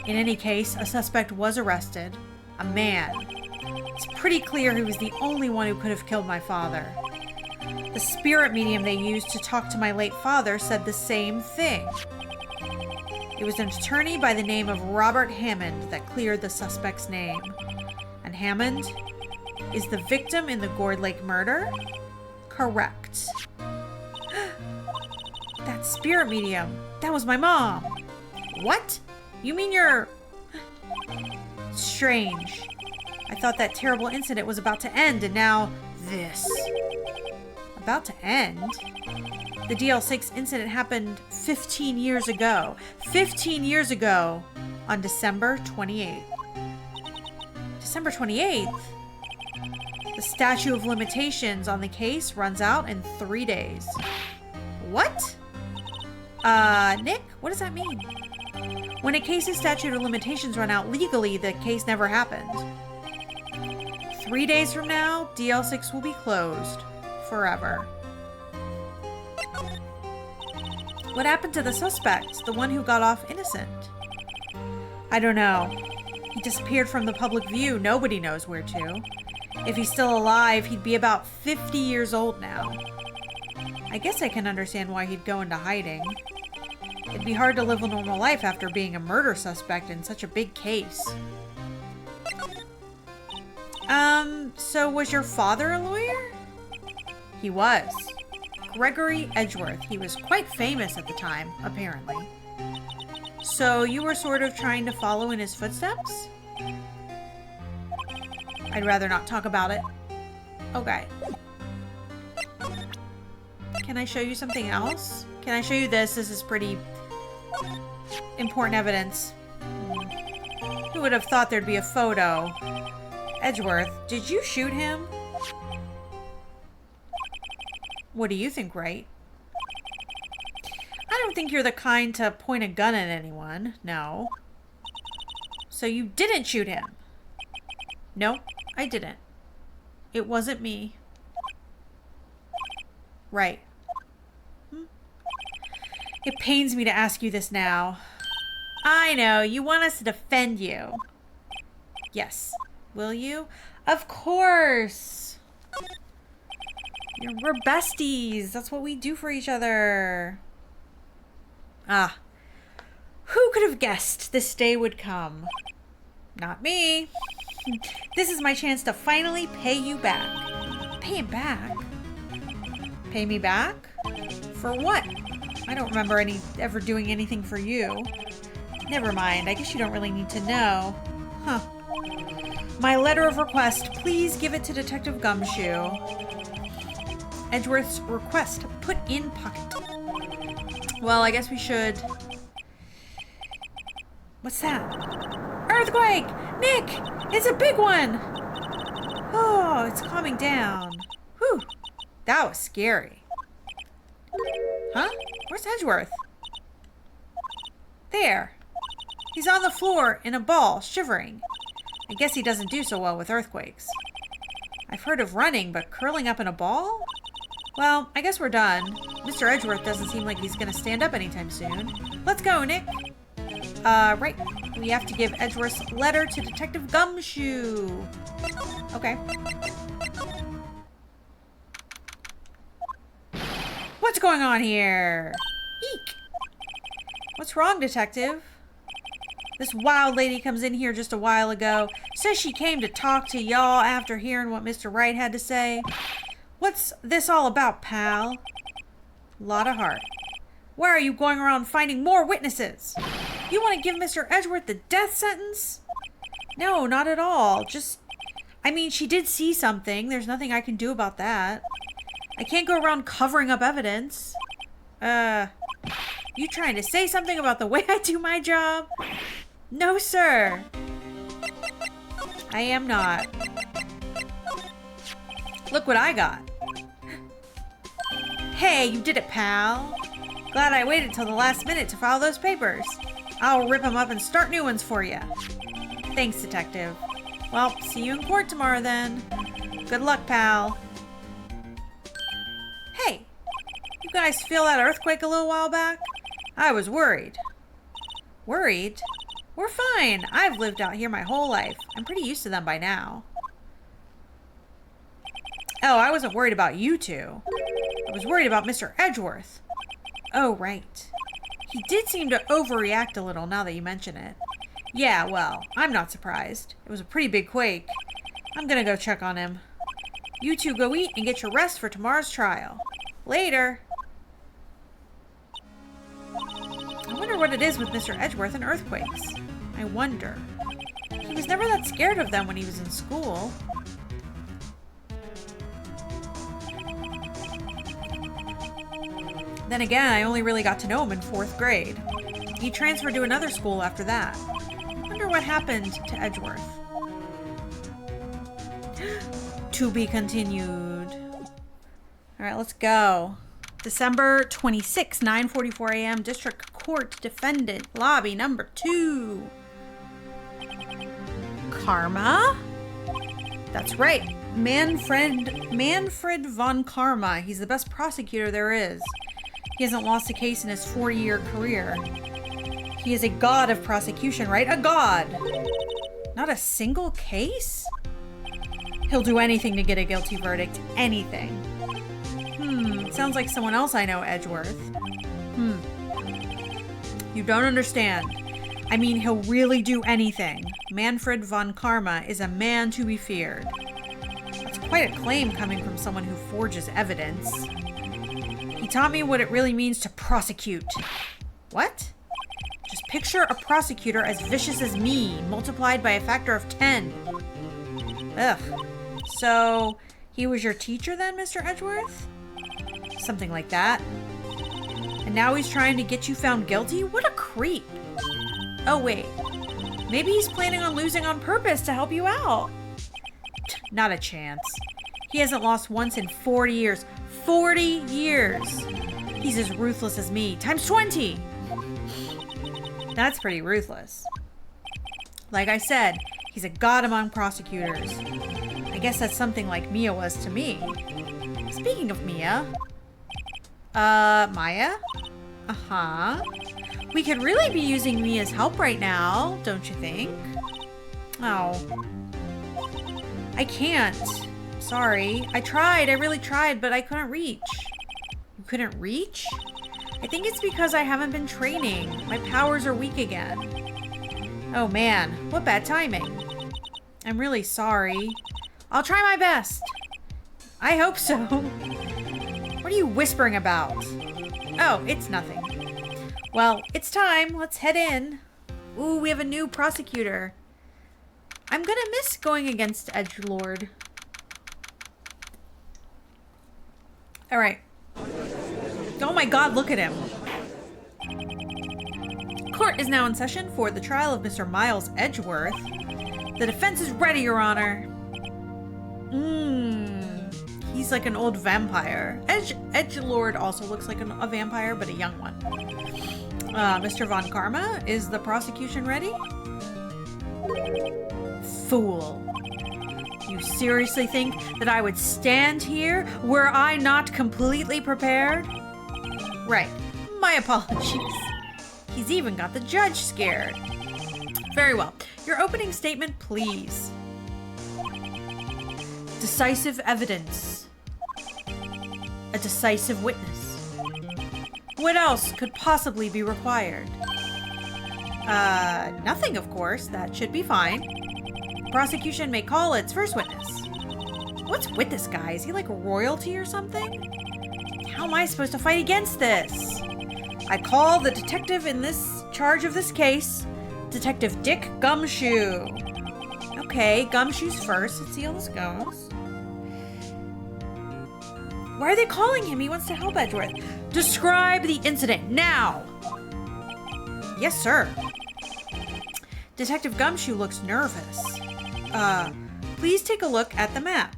In any case, a suspect was arrested. A man. It's pretty clear he was the only one who could have killed my father. The spirit medium they used to talk to my late father said the same thing. It was an attorney by the name of Robert Hammond that cleared the suspect's name. And Hammond is the victim in the Gourd Lake murder? Correct. That spirit medium. That was my mom. What? You mean you're... Strange. I thought that terrible incident was about to end, and now this. About to end? The DL6 incident happened 15 years ago. 15 years ago on December 28th. December 28th? The statute of limitations on the case runs out in 3 days. What? Nick, what does that mean? When a case's statute of limitations run out legally, the case never happened. 3 days from now, DL6 will be closed. Forever. What happened to the suspect, the one who got off innocent? I don't know. He disappeared from the public view. Nobody knows where to. If he's still alive, he'd be about 50 years old now. I guess I can understand why he'd go into hiding. It'd be hard to live a normal life after being a murder suspect in such a big case. So was your father a lawyer? He was. Gregory Edgeworth. He was quite famous at the time, apparently. So you were sort of trying to follow in his footsteps? I'd rather not talk about it. Okay. Can I show you something else? Can I show you this? This is pretty important evidence. Who would have thought there'd be a photo? Edgeworth, did you shoot him? What do you think, Wright? I don't think you're the kind to point a gun at anyone. No. So you didn't shoot him? No, I didn't. It wasn't me. Right. It pains me to ask you this now. I know, you want us to defend you. Yes. Will you? Of course. We're besties. That's what we do for each other. Ah. Who could have guessed this day would come? Not me. This is my chance to finally pay you back. Pay him back? Pay me back? For what? I don't remember ever doing anything for you. Never mind. I guess you don't really need to know. Huh. My letter of request. Please give it to Detective Gumshoe. Edgeworth's request. Put in pocket. Well, I guess we should... What's that? Earthquake! Nick! It's a big one! Oh, it's calming down. Whew. That was scary. Huh? Where's Edgeworth? There. He's on the floor in a ball, shivering. I guess he doesn't do so well with earthquakes. I've heard of running, but curling up in a ball? Well, I guess we're done. Mr. Edgeworth doesn't seem like he's gonna stand up anytime soon. Let's go, Nick. Right. We have to give Edgeworth's letter to Detective Gumshoe. Okay. What's going on here? Eek! What's wrong, Detective? This wild lady comes in here just a while ago. Says she came to talk to y'all after hearing what Mr. Wright had to say. What's this all about, pal? Lot of heart. Why are you going around finding more witnesses? You want to give Mr. Edgeworth the death sentence? No, not at all. I mean, she did see something. There's nothing I can do about that. I can't go around covering up evidence. You trying to say something about the way I do my job? No, sir. I am not. Look what I got. Hey, you did it, pal. Glad I waited till the last minute to file those papers. I'll rip them up and start new ones for you. Thanks, Detective. Well, see you in court tomorrow then. Good luck, pal. Hey, you guys feel that earthquake a little while back? I was worried. Worried? We're fine. I've lived out here my whole life. I'm pretty used to them by now. Oh, I wasn't worried about you two. I was worried about Mr. Edgeworth. Oh, right. He did seem to overreact a little now that you mention it. Yeah, well, I'm not surprised. It was a pretty big quake. I'm gonna go check on him. You two go eat and get your rest for tomorrow's trial. Later. I wonder what it is with Mr. Edgeworth and earthquakes. I wonder. He was never that scared of them when he was in school. Then again, I only really got to know him in 4th grade. He transferred to another school after that. I wonder what happened to Edgeworth. To be continued. Alright, let's go. December 26, 9:44 a.m. District Court Defendant Lobby number 2. Karma? That's right. Manfred von Karma. He's the best prosecutor there is. He hasn't lost a case in his 40-year career. He is a god of prosecution, right? A god! Not a single case? He'll do anything to get a guilty verdict. Anything. Sounds like someone else I know, Edgeworth. You don't understand. I mean, he'll really do anything. Manfred von Karma is a man to be feared. That's quite a claim coming from someone who forges evidence. He taught me what it really means to prosecute. What? Just picture a prosecutor as vicious as me, multiplied by a factor of 10. Ugh. So, he was your teacher then, Mr. Edgeworth? Something like that. And now he's trying to get you found guilty? What a creep. Oh, wait. Maybe he's planning on losing on purpose to help you out. Not a chance. He hasn't lost once in 40 years. 40 years! He's as ruthless as me, times 20! That's pretty ruthless. Like I said, he's a god among prosecutors. I guess that's something like Mia was to me. Speaking of Mia... Maya? Uh-huh. We could really be using Mia's help right now, don't you think? Oh. I can't. Sorry. I tried, I really tried, but I couldn't reach. You couldn't reach? I think it's because I haven't been training. My powers are weak again. Oh man, what bad timing. I'm really sorry. I'll try my best. I hope so. What are you whispering about? Oh, it's nothing. Well, it's time. Let's head in. Ooh, we have a new prosecutor. I'm gonna miss going against Edgelord. Alright. Oh my god, look at him. Court is now in session for the trial of Mr. Miles Edgeworth. The defense is ready, Your Honor. He's like an old vampire. Edgelord also looks like a vampire, but a young one. Mr. Von Karma, is the prosecution ready? Fool. You seriously think that I would stand here were I not completely prepared? Right. My apologies. He's even got the judge scared. Very well. Your opening statement, please. Decisive evidence. A decisive witness. What else could possibly be required? Nothing, of course. That should be fine. Prosecution may call its first witness. What's with this guy? Is he like royalty or something? How am I supposed to fight against this? I call the detective in this charge of this case, Detective Dick Gumshoe. Okay, Gumshoe's first. Let's see how this goes. Why are they calling him? He wants to help Edgeworth. Describe the incident now. Yes, sir. Detective Gumshoe looks nervous. Please take a look at the map.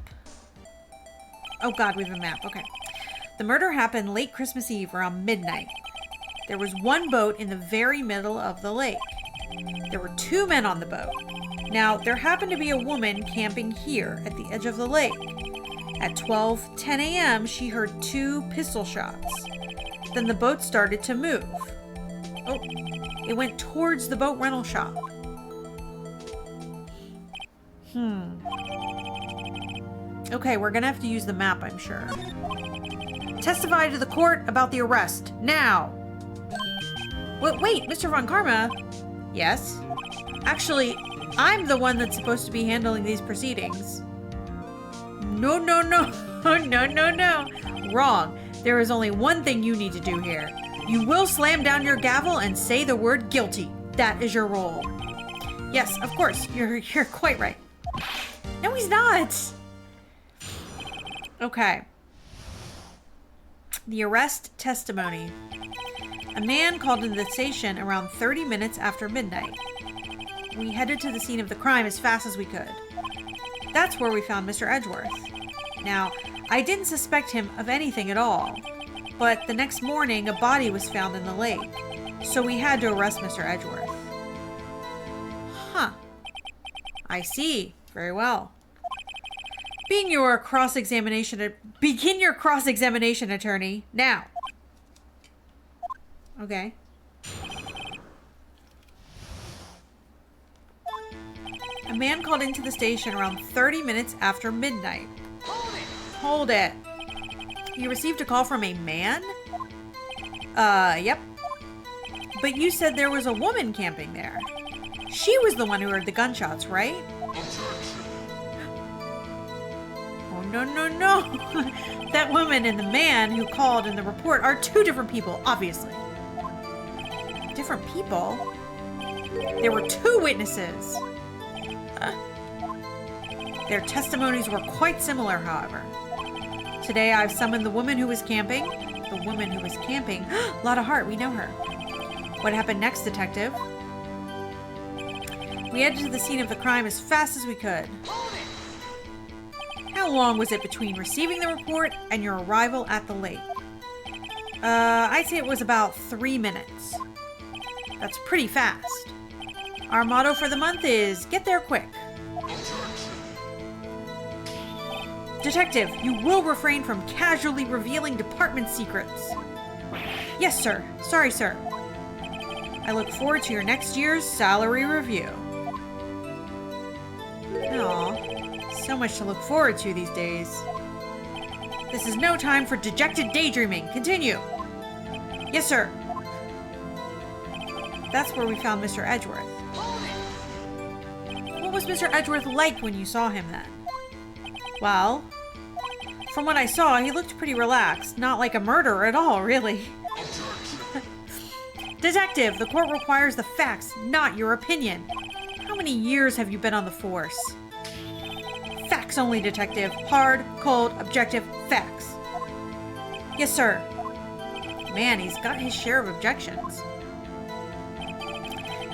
Oh god, we have a map. Okay. The murder happened late Christmas Eve around midnight. There was one boat in the very middle of the lake. There were two men on the boat. Now, there happened to be a woman camping here at the edge of the lake. At 12:10 a.m., she heard two pistol shots. Then the boat started to move. Oh, it went towards the boat rental shop. Okay, we're gonna have to use the map, I'm sure. Testify to the court about the arrest, now! Wait, Mr. Von Karma? Yes? Actually, I'm the one that's supposed to be handling these proceedings. No. No. Wrong. There is only one thing you need to do here. You will slam down your gavel and say the word guilty. That is your role. Yes, of course. You're quite right. No, he's not. Okay. The arrest testimony. A man called into the station around 30 minutes after midnight. We headed to the scene of the crime as fast as we could. That's where we found Mr. Edgeworth. Now, I didn't suspect him of anything at all, but the next morning a body was found in the lake, so we had to arrest Mr. Edgeworth. Huh. I see. Very well. Begin your cross-examination, attorney, now. Okay. A man called into the station around 30 minutes after midnight. Hold it. You received a call from a man? Yep. But you said there was a woman camping there. She was the one who heard the gunshots, right? Oh, no. That woman and the man who called in the report are two different people, obviously. Different people? There were two witnesses. Their testimonies were quite similar, however. Today I've summoned the woman who was camping. The woman who was camping? Lotta Hart, we know her. What happened next, detective? We headed to the scene of the crime as fast as we could. How long was it between receiving the report and your arrival at the lake? I'd say it was about 3 minutes. That's pretty fast. Our motto for the month is, get there quick. Detective, you will refrain from casually revealing department secrets. Yes, sir. Sorry, sir. I look forward to your next year's salary review. Aw, so much to look forward to these days. This is no time for dejected daydreaming. Continue. Yes, sir. That's where we found Mr. Edgeworth. What was Mr. Edgeworth like when you saw him then? Well, from what I saw, he looked pretty relaxed. Not like a murderer at all, really. Detective, the court requires the facts, not your opinion. How many years have you been on the force? Facts only, detective. Hard, cold, objective facts. Yes, sir. Man, he's got his share of objections.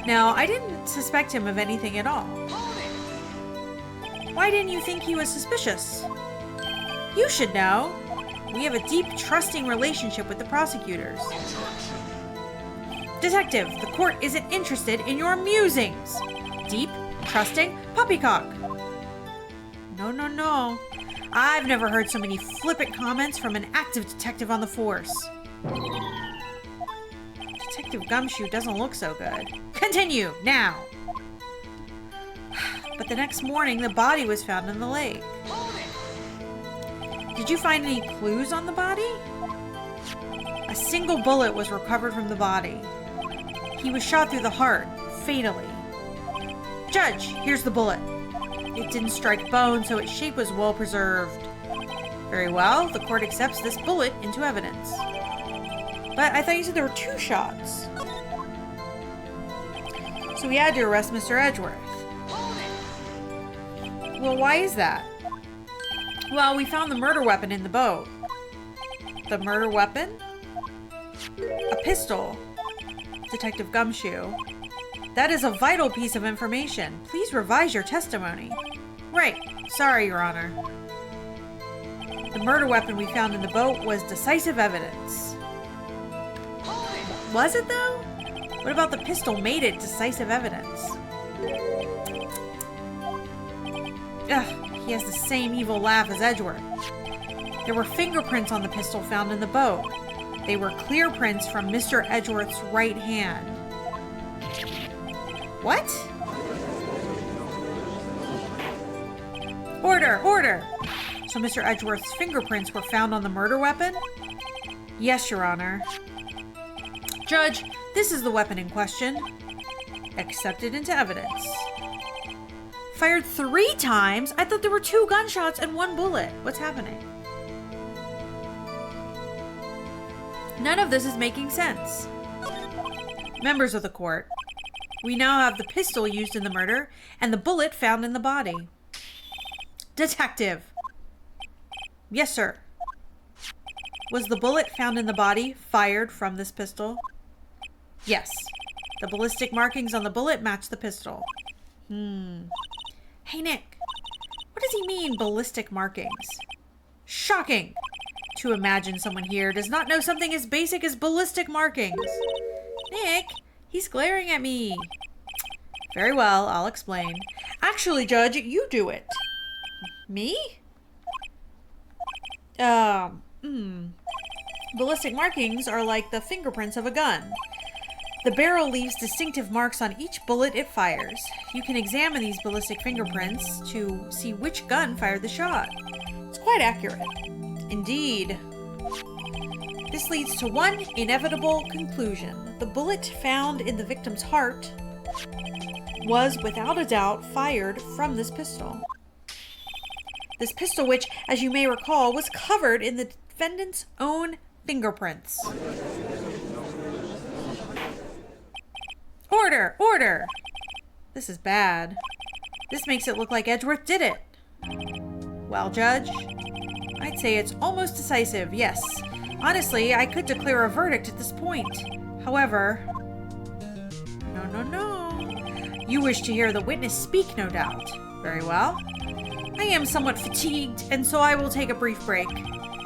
Now, I didn't suspect him of anything at all. Why didn't you think he was suspicious? You should know. We have a deep, trusting relationship with the prosecutors. Detective, the court isn't interested in your musings. Deep, trusting, poppycock. No, no, no. I've never heard so many flippant comments from an active detective on the force. Detective Gumshoe doesn't look so good. Continue, now. But the next morning, the body was found in the lake. Did you find any clues on the body? A single bullet was recovered from the body. He was shot through the heart, fatally. Judge, here's the bullet. It didn't strike bone, so its shape was well preserved. Very well, the court accepts this bullet into evidence. But I thought you said there were 2 shots. So we had to arrest Mr. Edgeworth. Well, why is that? Well, we found the murder weapon in the boat. The murder weapon? A pistol. Detective Gumshoe. That is a vital piece of information. Please revise your testimony. Right. Sorry, Your Honor. The murder weapon we found in the boat was decisive evidence. Was it, though? What about the pistol made it decisive evidence? Ugh, he has the same evil laugh as Edgeworth. There were fingerprints on the pistol found in the boat. They were clear prints from Mr. Edgeworth's right hand. What? Order! Order! So Mr. Edgeworth's fingerprints were found on the murder weapon? Yes, Your Honor. Judge, this is the weapon in question. Accepted into evidence. Fired 3 times? I thought there were 2 gunshots and 1 bullet. What's happening? None of this is making sense. Members of the court, we now have the pistol used in the murder and the bullet found in the body. Detective. Yes, sir. Was the bullet found in the body fired from this pistol? Yes. The ballistic markings on the bullet match the pistol. Hey, Nick. What does he mean, ballistic markings? Shocking! To imagine someone here does not know something as basic as ballistic markings. Nick, he's glaring at me. Very well, I'll explain. Actually, Judge, you do it. Me? Ballistic markings are like the fingerprints of a gun. The barrel leaves distinctive marks on each bullet it fires. You can examine these ballistic fingerprints to see which gun fired the shot. It's quite accurate. Indeed. This leads to one inevitable conclusion. The bullet found in the victim's heart was, without a doubt, fired from this pistol. This pistol, which, as you may recall, was covered in the defendant's own fingerprints. Order! Order! This is bad. This makes it look like Edgeworth did it. Well, Judge, I'd say it's almost decisive, yes. Honestly, I could declare a verdict at this point. However... No. You wish to hear the witness speak, no doubt. Very well. I am somewhat fatigued, and so I will take a brief break.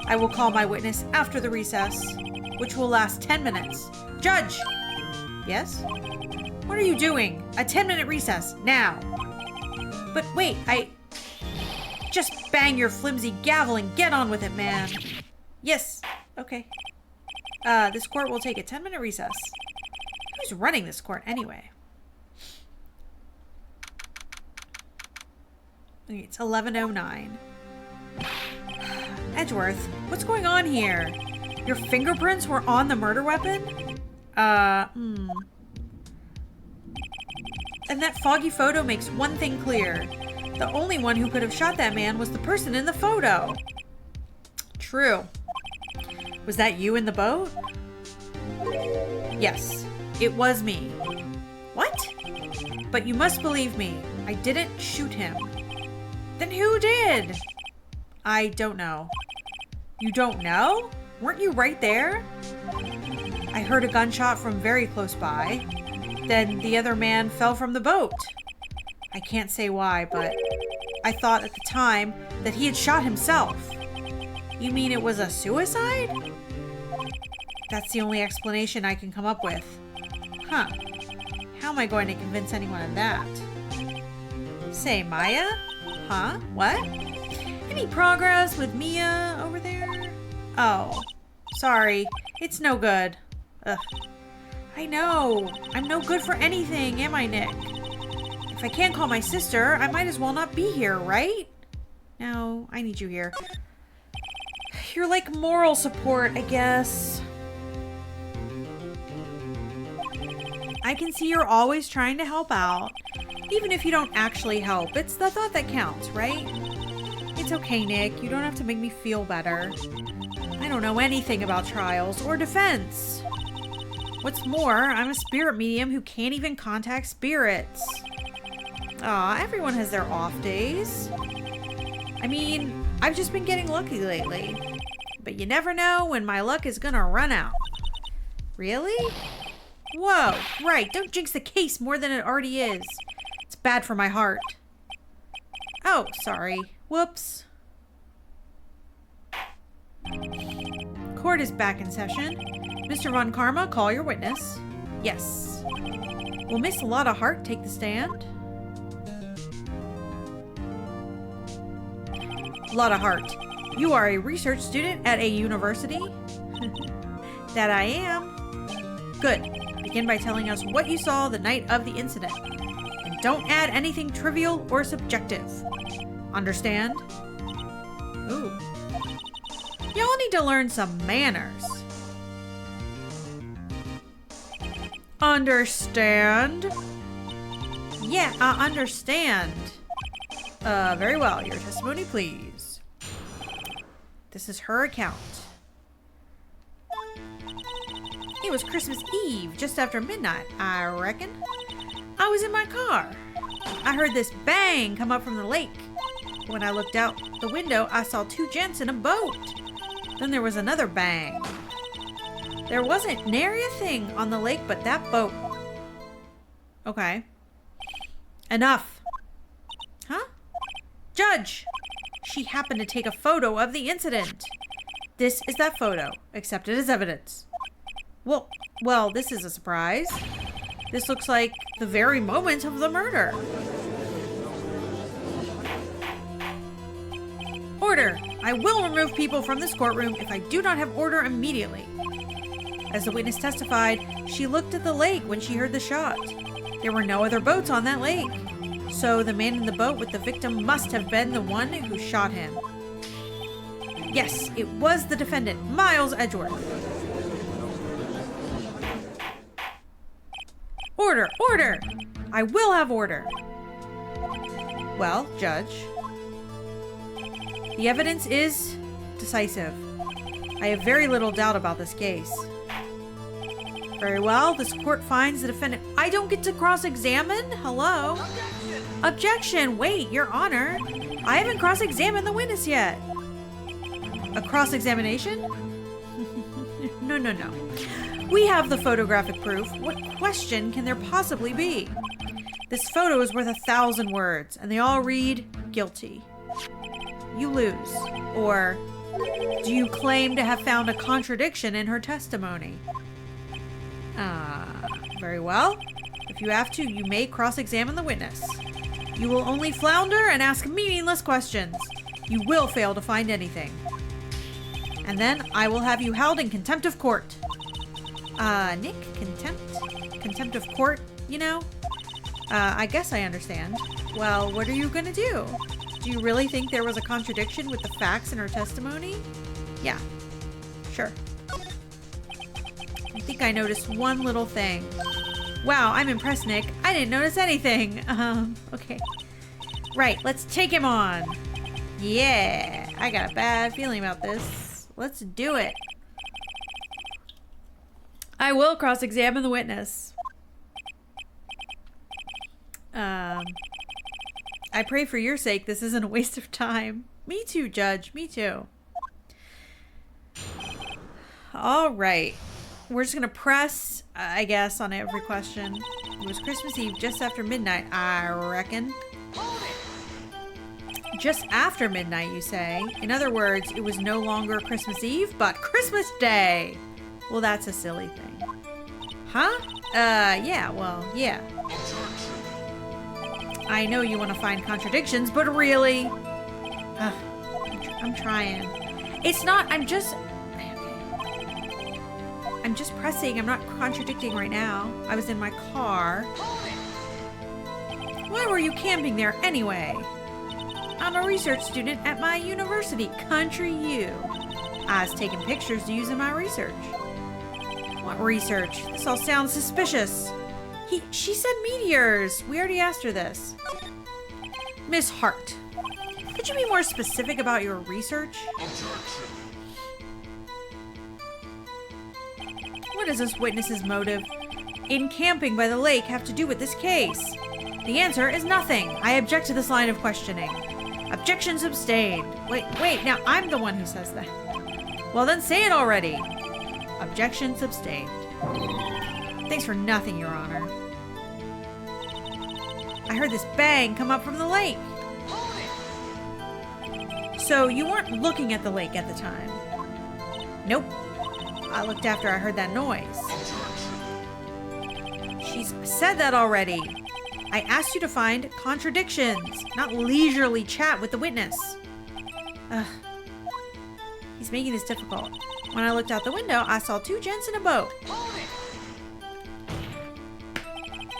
I will call my witness after the recess, which will last 10 minutes. Judge! Yes? What are you doing? A 10-minute recess, now. But wait, Just bang your flimsy gavel and get on with it, man. Yes. Okay. This court will take a 10-minute recess. Who's running this court anyway? Okay, it's 11:09. Edgeworth, what's going on here? Your fingerprints were on the murder weapon? And that foggy photo makes one thing clear. The only one who could have shot that man was the person in the photo. True. Was that you in the boat? Yes, it was me. What? But you must believe me. I didn't shoot him. Then who did? I don't know. You don't know? Weren't you right there? I heard a gunshot from very close by. Then the other man fell from the boat. I can't say why, but I thought at the time that he had shot himself. You mean it was a suicide? That's the only explanation I can come up with. Huh. How am I going to convince anyone of that? Say, Maya? Huh? What? Any progress with Mia over there? Oh, sorry. It's no good. Ugh. I know. I'm no good for anything, am I, Nick? If I can't call my sister, I might as well not be here, right? No, I need you here. You're like moral support, I guess. I can see you're always trying to help out. Even if you don't actually help, it's the thought that counts, right? It's okay, Nick. You don't have to make me feel better. I don't know anything about trials or defense. What's more, I'm a spirit medium who can't even contact spirits. Aw, everyone has their off days. I mean, I've just been getting lucky lately. But you never know when my luck is gonna run out. Really? Whoa, right, don't jinx the case more than it already is. It's bad for my heart. Oh, sorry. Whoops. Court is back in session. Mr. Von Karma, call your witness. Yes. Will Miss Lotta Hart take the stand? Lotta Hart, you are a research student at a university? That I am. Good. Begin by telling us what you saw the night of the incident. And don't add anything trivial or subjective. Understand? Ooh. Y'all need to learn some manners. Understand? Yeah, I understand. Very well. Your testimony, please. This is her account. It was Christmas Eve, just after midnight, I reckon. I was in my car. I heard this bang come up from the lake. When I looked out the window, I saw two gents in a boat. Then there was another bang. There wasn't nary a thing on the lake but that boat. Okay. Enough. Huh? Judge! She happened to take a photo of the incident. This is that photo, accepted as evidence. Well, this is a surprise. This looks like the very moment of the murder. Order! I will remove people from this courtroom if I do not have order immediately. As the witness testified, she looked at the lake when she heard the shot. There were no other boats on that lake. So the man in the boat with the victim must have been the one who shot him. Yes, it was the defendant, Miles Edgeworth. Order! Order! I will have order. Well, Judge, the evidence is decisive. I have very little doubt about this case. Very well, this court finds the defendant... I don't get to cross-examine? Hello? Objection! Wait, Your Honor. I haven't cross-examined the witness yet. A cross-examination? No, no, no. We have the photographic proof. What question can there possibly be? This photo is worth 1,000 words, and they all read guilty. You lose. Or, do you claim to have found a contradiction in her testimony? Very well. If you have to, you may cross-examine the witness. You will only flounder and ask meaningless questions. You will fail to find anything. And then I will have you held in contempt of court. Nick, contempt? Contempt of court, you know? I guess I understand. Well, what are you gonna do? Do you really think there was a contradiction with the facts in her testimony? Yeah, sure. I think I noticed one little thing. Wow, I'm impressed, Nick. I didn't notice anything. Okay. Right, let's take him on. Yeah, I got a bad feeling about this. Let's do it. I will cross-examine the witness. I pray for your sake this isn't a waste of time. Me too, Judge. Me too. All right. We're just going to press, I guess, on every question. It was Christmas Eve just after midnight, I reckon. Just after midnight, you say? In other words, it was no longer Christmas Eve, but Christmas Day. Well, that's a silly thing. Huh? Yeah, well, yeah. I know you want to find contradictions, but really? I'm trying. It's not, I'm just pressing. I'm not contradicting right now. I was in my car. Why were you camping there anyway? I'm a research student at my university, Country U. I was taking pictures to use in my research. What research? This all sounds suspicious. She said meteors. We already asked her this. Miss Hart, could you be more specific about your research? What does this witness's motive in camping by the lake have to do with this case? The answer is nothing. I object to this line of questioning. Objection sustained. Wait, now I'm the one who says that. Well, then say it already. Objection sustained. Thanks for nothing, Your Honor. I heard this bang come up from the lake. So you weren't looking at the lake at the time? Nope. I looked after I heard that noise. She's said that already. I asked you to find contradictions, not leisurely chat with the witness. Ugh. He's making this difficult. When I looked out the window, I saw two gents in a boat.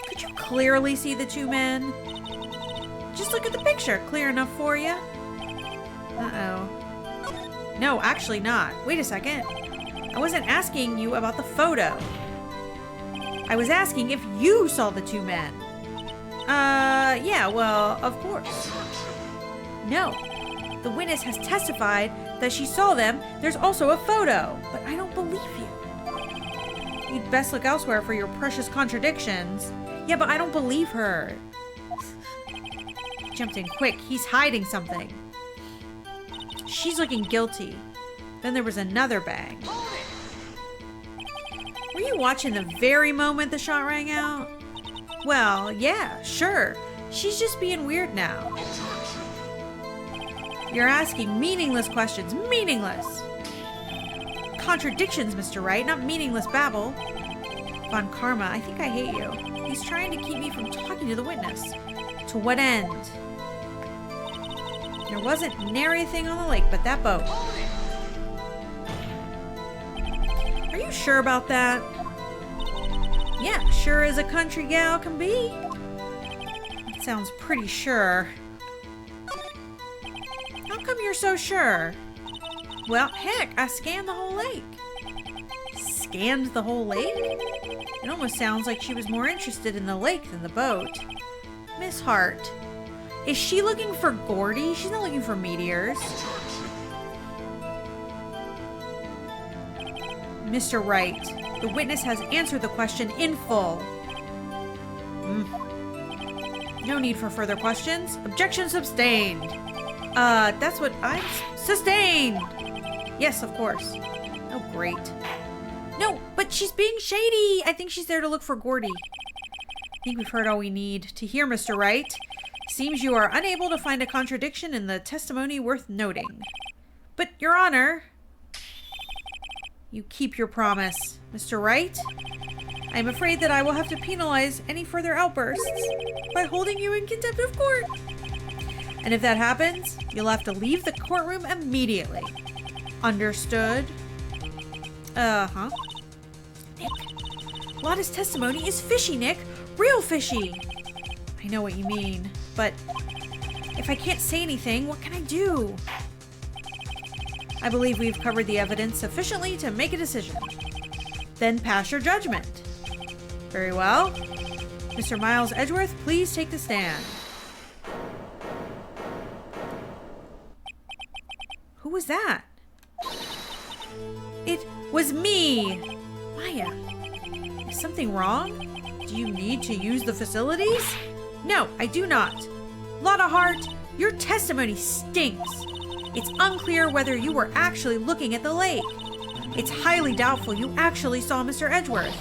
Could you clearly see the two men? Just look at the picture. Clear enough for you? Uh-oh. No, actually not. Wait a second. I wasn't asking you about the photo. I was asking if you saw the two men. Yeah, well, of course. No. The witness has testified that she saw them. There's also a photo, but I don't believe you. You'd best look elsewhere for your precious contradictions. Yeah, but I don't believe her. Jumped in quick. He's hiding something. She's looking guilty. Then there was another bang. Were you watching the very moment the shot rang out? Well, yeah, sure. She's just being weird now. You're asking meaningless questions. Meaningless! Contradictions, Mr. Wright, not meaningless babble. Von Karma, I think I hate you. He's trying to keep me from talking to the witness. To what end? There wasn't nary a thing on the lake but that boat. Are you sure about that? Yeah, sure as a country gal can be. That sounds pretty sure. How come you're so sure? Well, heck, I scanned the whole lake. Scanned the whole lake? It almost sounds like she was more interested in the lake than the boat. Miss Hart, is she looking for Gordy? She's not looking for meteors. Mr. Wright, the witness has answered the question in full. No need for further questions. Objection sustained. That's what I'm... Sustained! Yes, of course. Oh, great. No, but she's being shady. I think she's there to look for Gordy. I think we've heard all we need to hear, Mr. Wright. Seems you are unable to find a contradiction in the testimony worth noting. But, Your Honor... You keep your promise, Mr. Wright. I am afraid that I will have to penalize any further outbursts by holding you in contempt of court. And if that happens, you'll have to leave the courtroom immediately. Understood? Uh-huh. Nick, Lotta's testimony is fishy, Nick. Real fishy. I know what you mean, but if I can't say anything, what can I do? I believe we've covered the evidence sufficiently to make a decision. Then pass your judgment. Very well. Mr. Miles Edgeworth, please take the stand. Who was that? It was me! Maya, is something wrong? Do you need to use the facilities? No, I do not. Lotta Hart, your testimony stinks. It's unclear whether you were actually looking at the lake. It's highly doubtful you actually saw Mr. Edgeworth.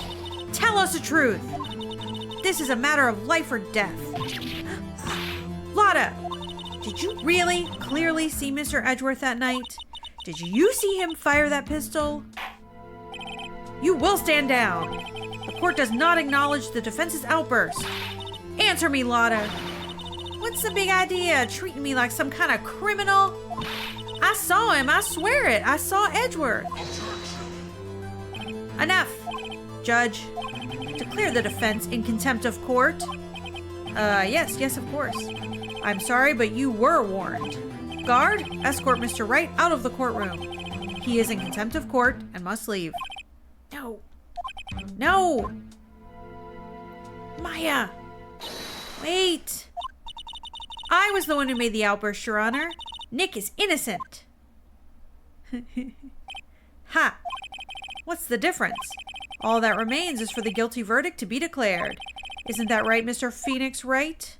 Tell us the truth. This is a matter of life or death. Lotta, did you really clearly see Mr. Edgeworth that night? Did you see him fire that pistol? You will stand down. The court does not acknowledge the defense's outburst. Answer me, Lotta. What's the big idea? Treating me like some kind of criminal? I saw him. I swear it. I saw Edgeworth. Enough. Judge, declare the defense in contempt of court. Yes, of course. I'm sorry, but you were warned. Guard, escort Mr. Wright out of the courtroom. He is in contempt of court and must leave. No. No. Maya. Wait. I was the one who made the outburst, Your Honor. Nick is innocent. Ha! What's the difference? All that remains is for the guilty verdict to be declared. Isn't that right, Mr. Phoenix Wright?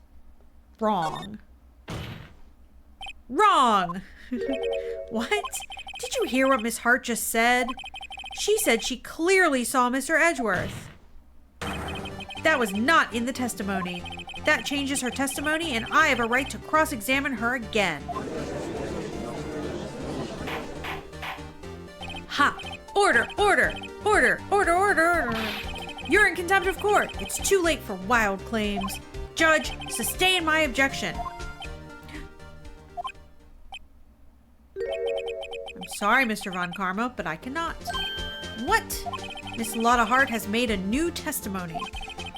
Wrong. Wrong! What? Did you hear what Miss Hart just said? She said she clearly saw Mr. Edgeworth. That was not in the testimony. That changes her testimony, and I have a right to cross-examine her again. Ha! Order! Order! Order! Order! Order! Order! You're in contempt of court. It's too late for wild claims. Judge, sustain my objection. I'm sorry, Mr. Von Karma, but I cannot. What? Miss Lotta Hart has made a new testimony.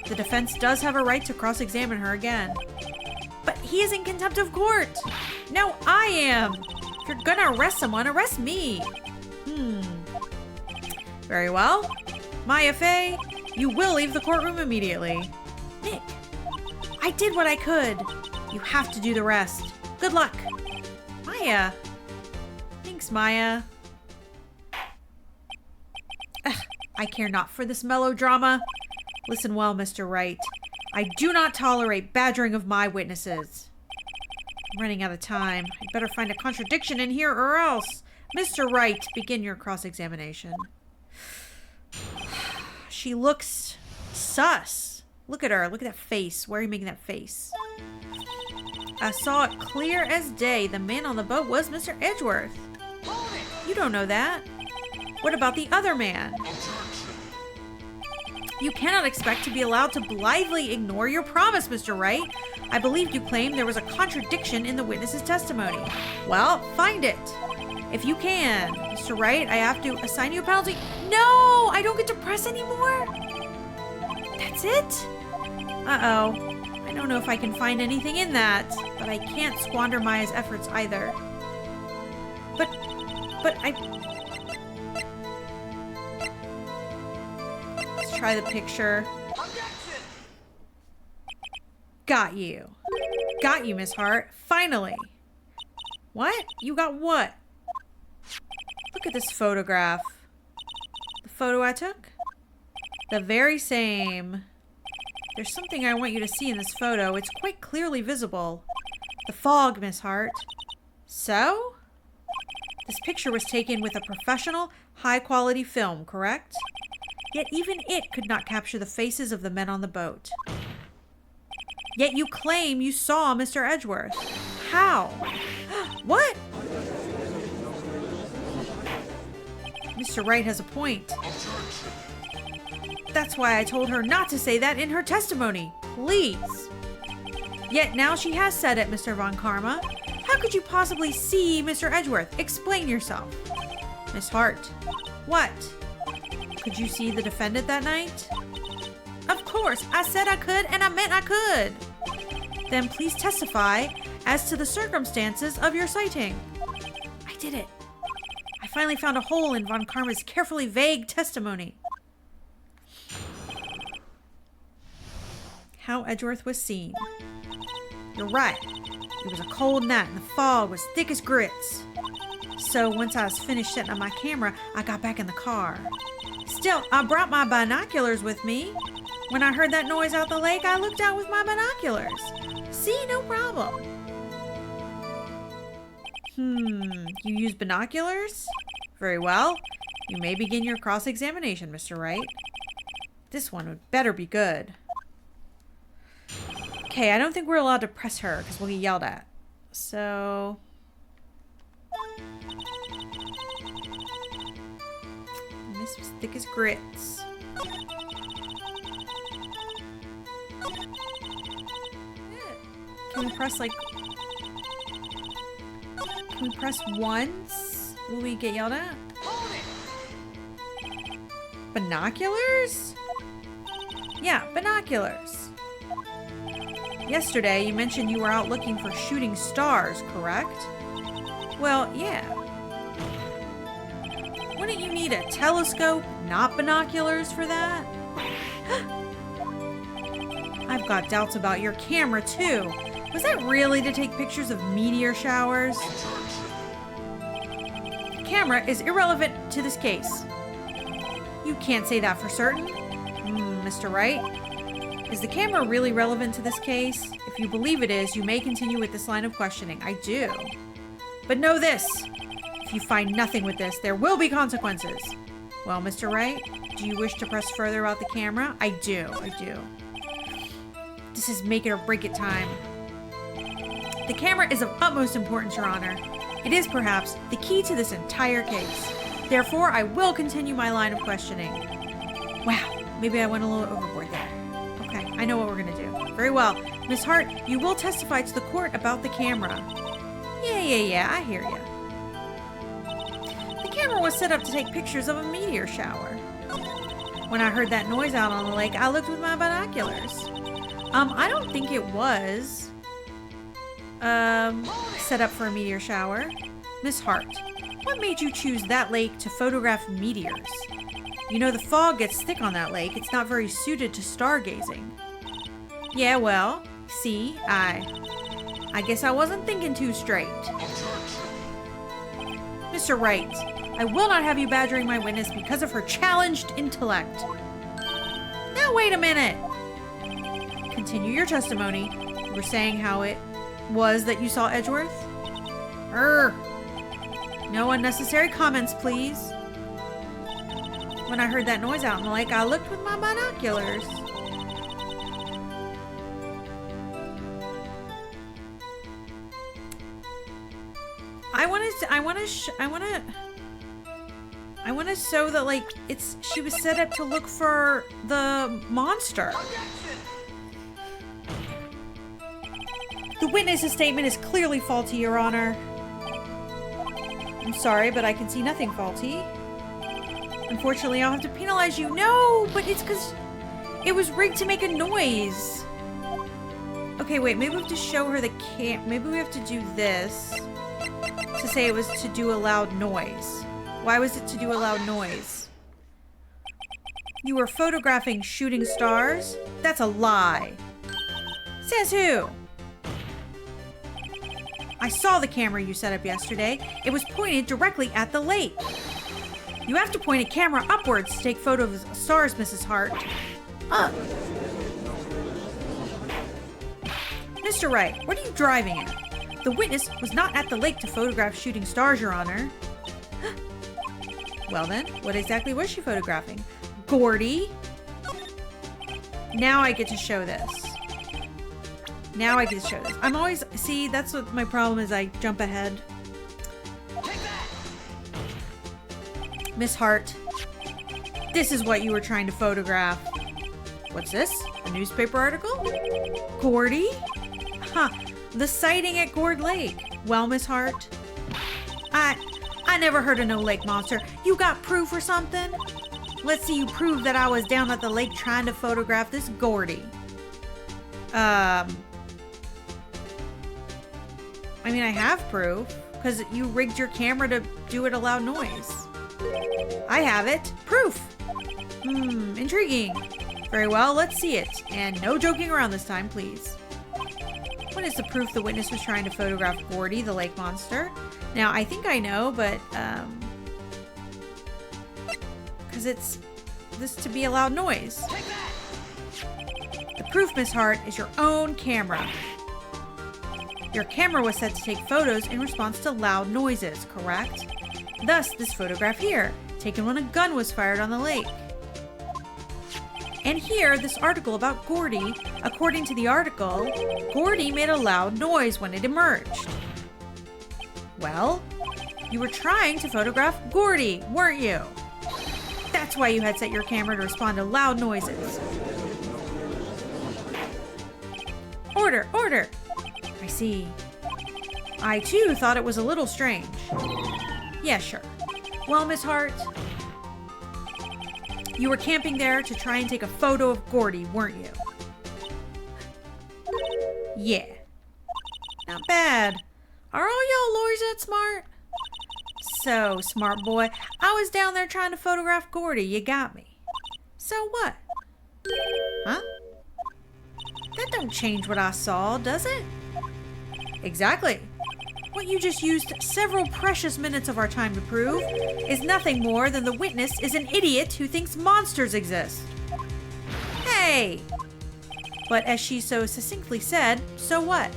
The defense does have a right to cross-examine her again. But he is in contempt of court. No, I am. If you're gonna arrest someone, arrest me. Very well. Maya Fey, you will leave the courtroom immediately. Nick, I did what I could. You have to do the rest. Good luck. Maya. Thanks, Maya. Ugh, I care not for this melodrama. Listen well, Mr. Wright. I do not tolerate badgering of my witnesses. I'm running out of time. I'd better find a contradiction in here or else. Mr. Wright, begin your cross-examination. She looks sus. Look at her. Look at that face. Why are you making that face? I saw it clear as day. The man on the boat was Mr. Edgeworth. You don't know that. What about the other man? You cannot expect to be allowed to blithely ignore your promise, Mr. Wright. I believe you claimed there was a contradiction in the witness's testimony. Well, find it. If you can. Mr. Wright, I have to assign you a penalty. No! I don't get to press anymore? That's it? Uh-oh. I don't know if I can find anything in that, but I can't squander Maya's efforts either. But let's try the picture. Got you. Got you, Miss Hart. Finally. What? You got what? Look at this photograph. The photo I took? The very same. There's something I want you to see in this photo. It's quite clearly visible. The fog, Miss Hart. So? This picture was taken with a professional, high-quality film, correct? Yet even it could not capture the faces of the men on the boat. Yet you claim you saw Mr. Edgeworth. How? What? Mr. Wright has a point. That's why I told her not to say that in her testimony. Please. Yet now she has said it, Mr. Von Karma. How could you possibly see Mr. Edgeworth? Explain yourself. Miss Hart. What? Could you see the defendant that night? Of course. I said I could, and I meant I could. Then please testify as to the circumstances of your sighting. I did it. I finally found a hole in Von Karma's carefully vague testimony. How Edgeworth was seen. You're right. It was a cold night and the fog was thick as grits. So once I was finished setting up my camera, I got back in the car. Still, I brought my binoculars with me. When I heard that noise out the lake, I looked out with my binoculars. See, no problem. You use binoculars? Very well. You may begin your cross-examination, Mr. Wright. This one would better be good. Okay, I don't think we're allowed to press her because we'll get yelled at. So... this was thick as grits. Can we press like... can we press once? Will we get yelled at? Binoculars? Yeah, binoculars. Yesterday, you mentioned you were out looking for shooting stars, correct? Well, yeah. Wouldn't you need a telescope, not binoculars, for that? I've got doubts about your camera, too. Was that really to take pictures of meteor showers? The camera is irrelevant to this case. You can't say that for certain. Mr. Wright, is the camera really relevant to this case? If you believe it is, you may continue with this line of questioning. I do. But know this. If you find nothing with this, there will be consequences. Well, Mr. Wright, do you wish to press further about the camera? I do. This is make it or break it time. The camera is of utmost importance, Your Honor. It is, perhaps, the key to this entire case. Therefore, I will continue my line of questioning. Wow, maybe I went a little overboard there. Okay, I know what we're gonna do. Very well. Miss Hart, you will testify to the court about the camera. Yeah, I hear you. The camera was set up to take pictures of a meteor shower. When I heard that noise out on the lake, I looked with my binoculars. I don't think it was set up for a meteor shower. Miss Hart, what made you choose that lake to photograph meteors? You know, the fog gets thick on that lake. It's not very suited to stargazing. Yeah, well, see, I guess I wasn't thinking too straight. Mr. Wright, I will not have you badgering my witness because of her challenged intellect. Now, wait a minute. Continue your testimony. You were saying how it was that you saw Edgeworth? No unnecessary comments, please. When I heard that noise out in the lake, I looked with my binoculars. I want to show that, like, she was set up to look for the monster. The witness's statement is clearly faulty, Your Honor. I'm sorry, but I can see nothing faulty. Unfortunately, I'll have to penalize you. No, but it's because it was rigged to make a noise. Okay, wait, maybe we have to show her the maybe we have to do this to say it was to do a loud noise. Why was it to do a loud noise? You were photographing shooting stars? That's a lie. Says who? I saw the camera you set up yesterday. It was pointed directly at the lake. You have to point a camera upwards to take photos of stars, Mrs. Hart. Mr. Wright, what are you driving at? The witness was not at the lake to photograph shooting stars, Your Honor. Well then, what exactly was she photographing? Gordy? Now I get to show this. Now I get to show this. I'm always... See, that's what my problem is. I jump ahead. Miss Hart, this is what you were trying to photograph. What's this? A newspaper article? Gordy? Huh. The sighting at Gourd Lake. Well, Miss Hart, I never heard of no lake monster. You got proof or something? Let's see you prove that I was down at the lake trying to photograph this Gordy. I mean, I have proof, because you rigged your camera to do it a loud noise. I have it. Proof. Intriguing. Very well, let's see it. And no joking around this time, please. What is the proof the witness was trying to photograph Gordy, the lake monster? Now, I think I know, but, because it's this to be a loud noise. The proof, Miss Hart, is your own camera. Your camera was set to take photos in response to loud noises, correct? Thus, this photograph here, taken when a gun was fired on the lake. And here, this article about Gordy. According to the article, Gordy made a loud noise when it emerged. Well, you were trying to photograph Gordy, weren't you? That's why you had set your camera to respond to loud noises. Order, order! I see. I too thought it was a little strange. Yeah, sure. Well, Miss Hart, you were camping there to try and take a photo of Gordy, weren't you? Yeah. Not bad. Are all y'all lawyers that smart? So, smart boy, I was down there trying to photograph Gordy. You got me. So what? Huh? That don't change what I saw, does it? Exactly. What you just used several precious minutes of our time to prove is nothing more than the witness is an idiot who thinks monsters exist. Hey! But as she so succinctly said, so what?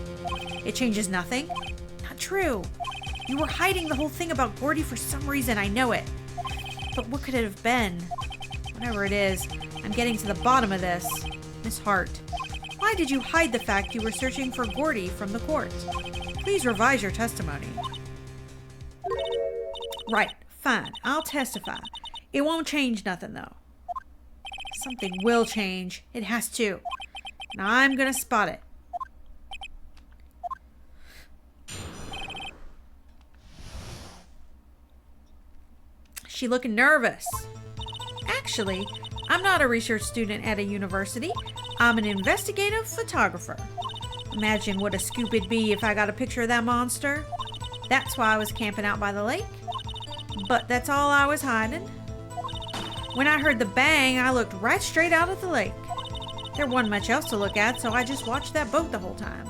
It changes nothing? Not true. You were hiding the whole thing about Gordy for some reason, I know it. But what could it have been? Whatever it is, I'm getting to the bottom of this. Miss Hart, why did you hide the fact you were searching for Gordy from the court? Please revise your testimony. Right, fine, I'll testify. It won't change nothing, though. Something will change. It has to. And I'm gonna spot it. She looking nervous. Actually, I'm not a research student at a university. I'm an investigative photographer. Imagine what a scoop it'd be if I got a picture of that monster. That's why I was camping out by the lake. But that's all I was hiding. When I heard the bang, I looked right straight out at the lake. There wasn't much else to look at, so I just watched that boat the whole time.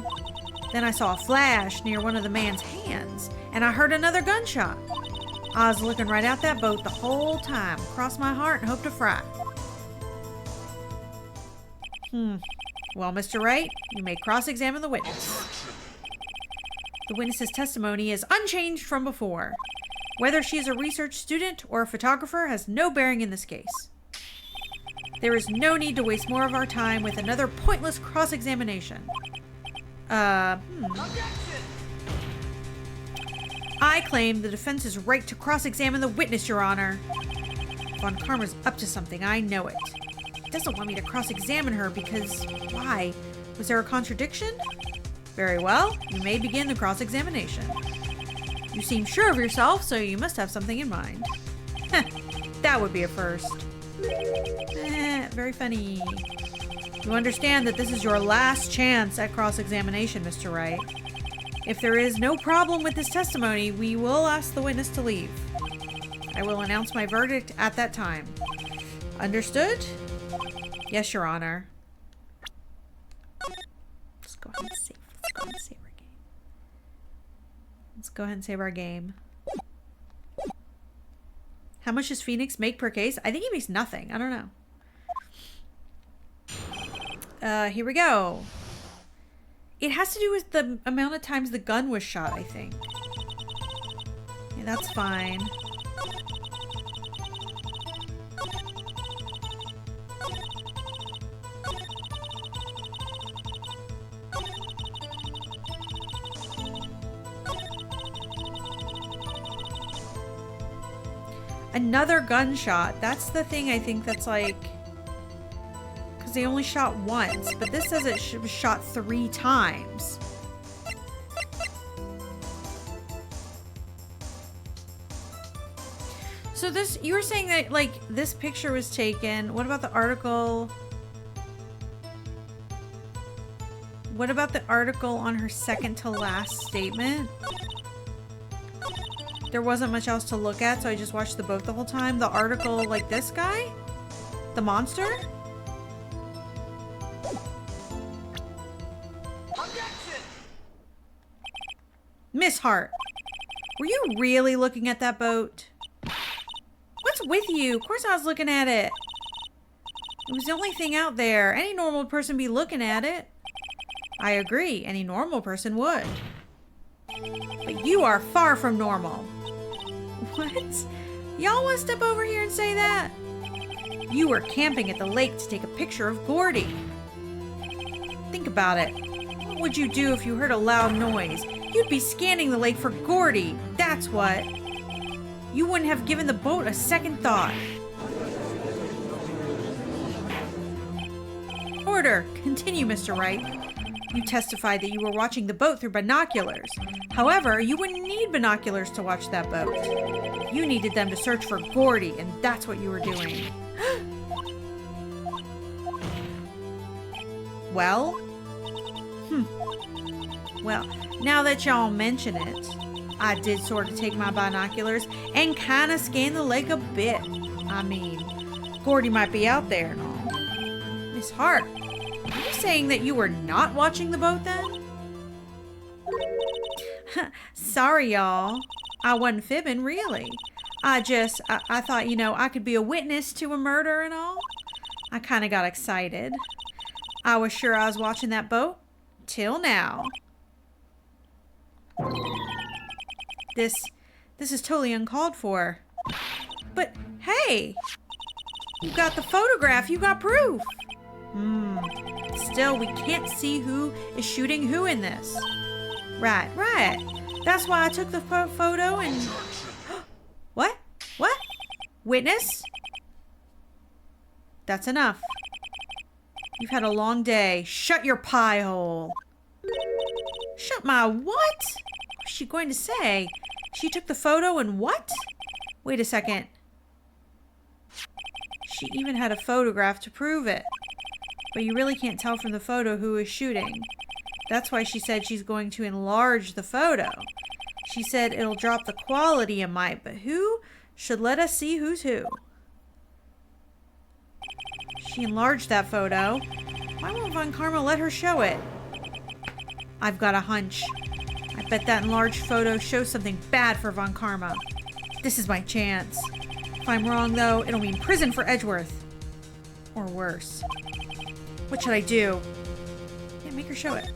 Then I saw a flash near one of the man's hands, and I heard another gunshot. I was looking right out that boat the whole time. Cross my heart and hope to fry. Well, Mr. Wright, you may cross-examine the witness. The witness's testimony is unchanged from before. Whether she is a research student or a photographer has no bearing in this case. There is no need to waste more of our time with another pointless cross-examination. I claim the defense's right to cross-examine the witness, Your Honor. Von Karma's up to something, I know it. He doesn't want me to cross-examine her because... why? Was there a contradiction? Very well, you may begin the cross-examination. You seem sure of yourself, so you must have something in mind. That would be a first. Very funny. You understand that this is your last chance at cross-examination, Mr. Wright. If there is no problem with this testimony, we will ask the witness to leave. I will announce my verdict at that time. Understood? Yes, Your Honor. Let's go ahead and save. Let's go ahead and save our game. Let's go ahead and save our game. How much does Phoenix make per case? I think he makes nothing. I don't know. Here we go. It has to do with the amount of times the gun was shot, I think. Yeah, that's fine. Another gunshot. That's the thing I think that's like... Because they only shot once, but this says it was shot 3 times. So this, you were saying that like this picture was taken. What about the article? What about the article on her second to last statement? There wasn't much else to look at, so I just watched the boat the whole time. The article, like this guy? The monster? Miss Hart, were you really looking at that boat? What's with you? Of course I was looking at it. It was the only thing out there. Any normal person be looking at it. I agree. Any normal person would. But you are far from normal. What? Y'all want to step over here and say that? You were camping at the lake to take a picture of Gordy. Think about it. What would you do if you heard a loud noise? You'd be scanning the lake for Gordy. That's what. You wouldn't have given the boat a second thought. Order. Continue, Mr. Wright. You testified that you were watching the boat through binoculars. However, you wouldn't need binoculars to watch that boat. You needed them to search for Gordy, and that's what you were doing. Well? Well, now that y'all mention it, I did sort of take my binoculars and kind of scan the lake a bit. I mean, Gordy might be out there and all. Miss Hart, are you saying that you were not watching the boat then? Sorry, y'all. I wasn't fibbing, really. I thought, you know, I could be a witness to a murder and all. I kind of got excited. I was sure I was watching that boat. Till now. This is totally uncalled for. But, hey! You got the photograph. You got proof. Still, we can't see who is shooting who in this. Right. That's why I took the photo and... What? Witness? That's enough. You've had a long day. Shut your pie hole. Shut my what? What's she going to say? She took the photo and what? Wait a second. She even had a photograph to prove it. But you really can't tell from the photo who is shooting. That's why she said she's going to enlarge the photo. She said it'll drop the quality a mite, but who should let us see who's who? She enlarged that photo. Why won't Von Karma let her show it? I've got a hunch. I bet that enlarged photo shows something bad for Von Karma. This is my chance. If I'm wrong, though, it'll mean prison for Edgeworth. Or worse. What should I do? Yeah, make her show it.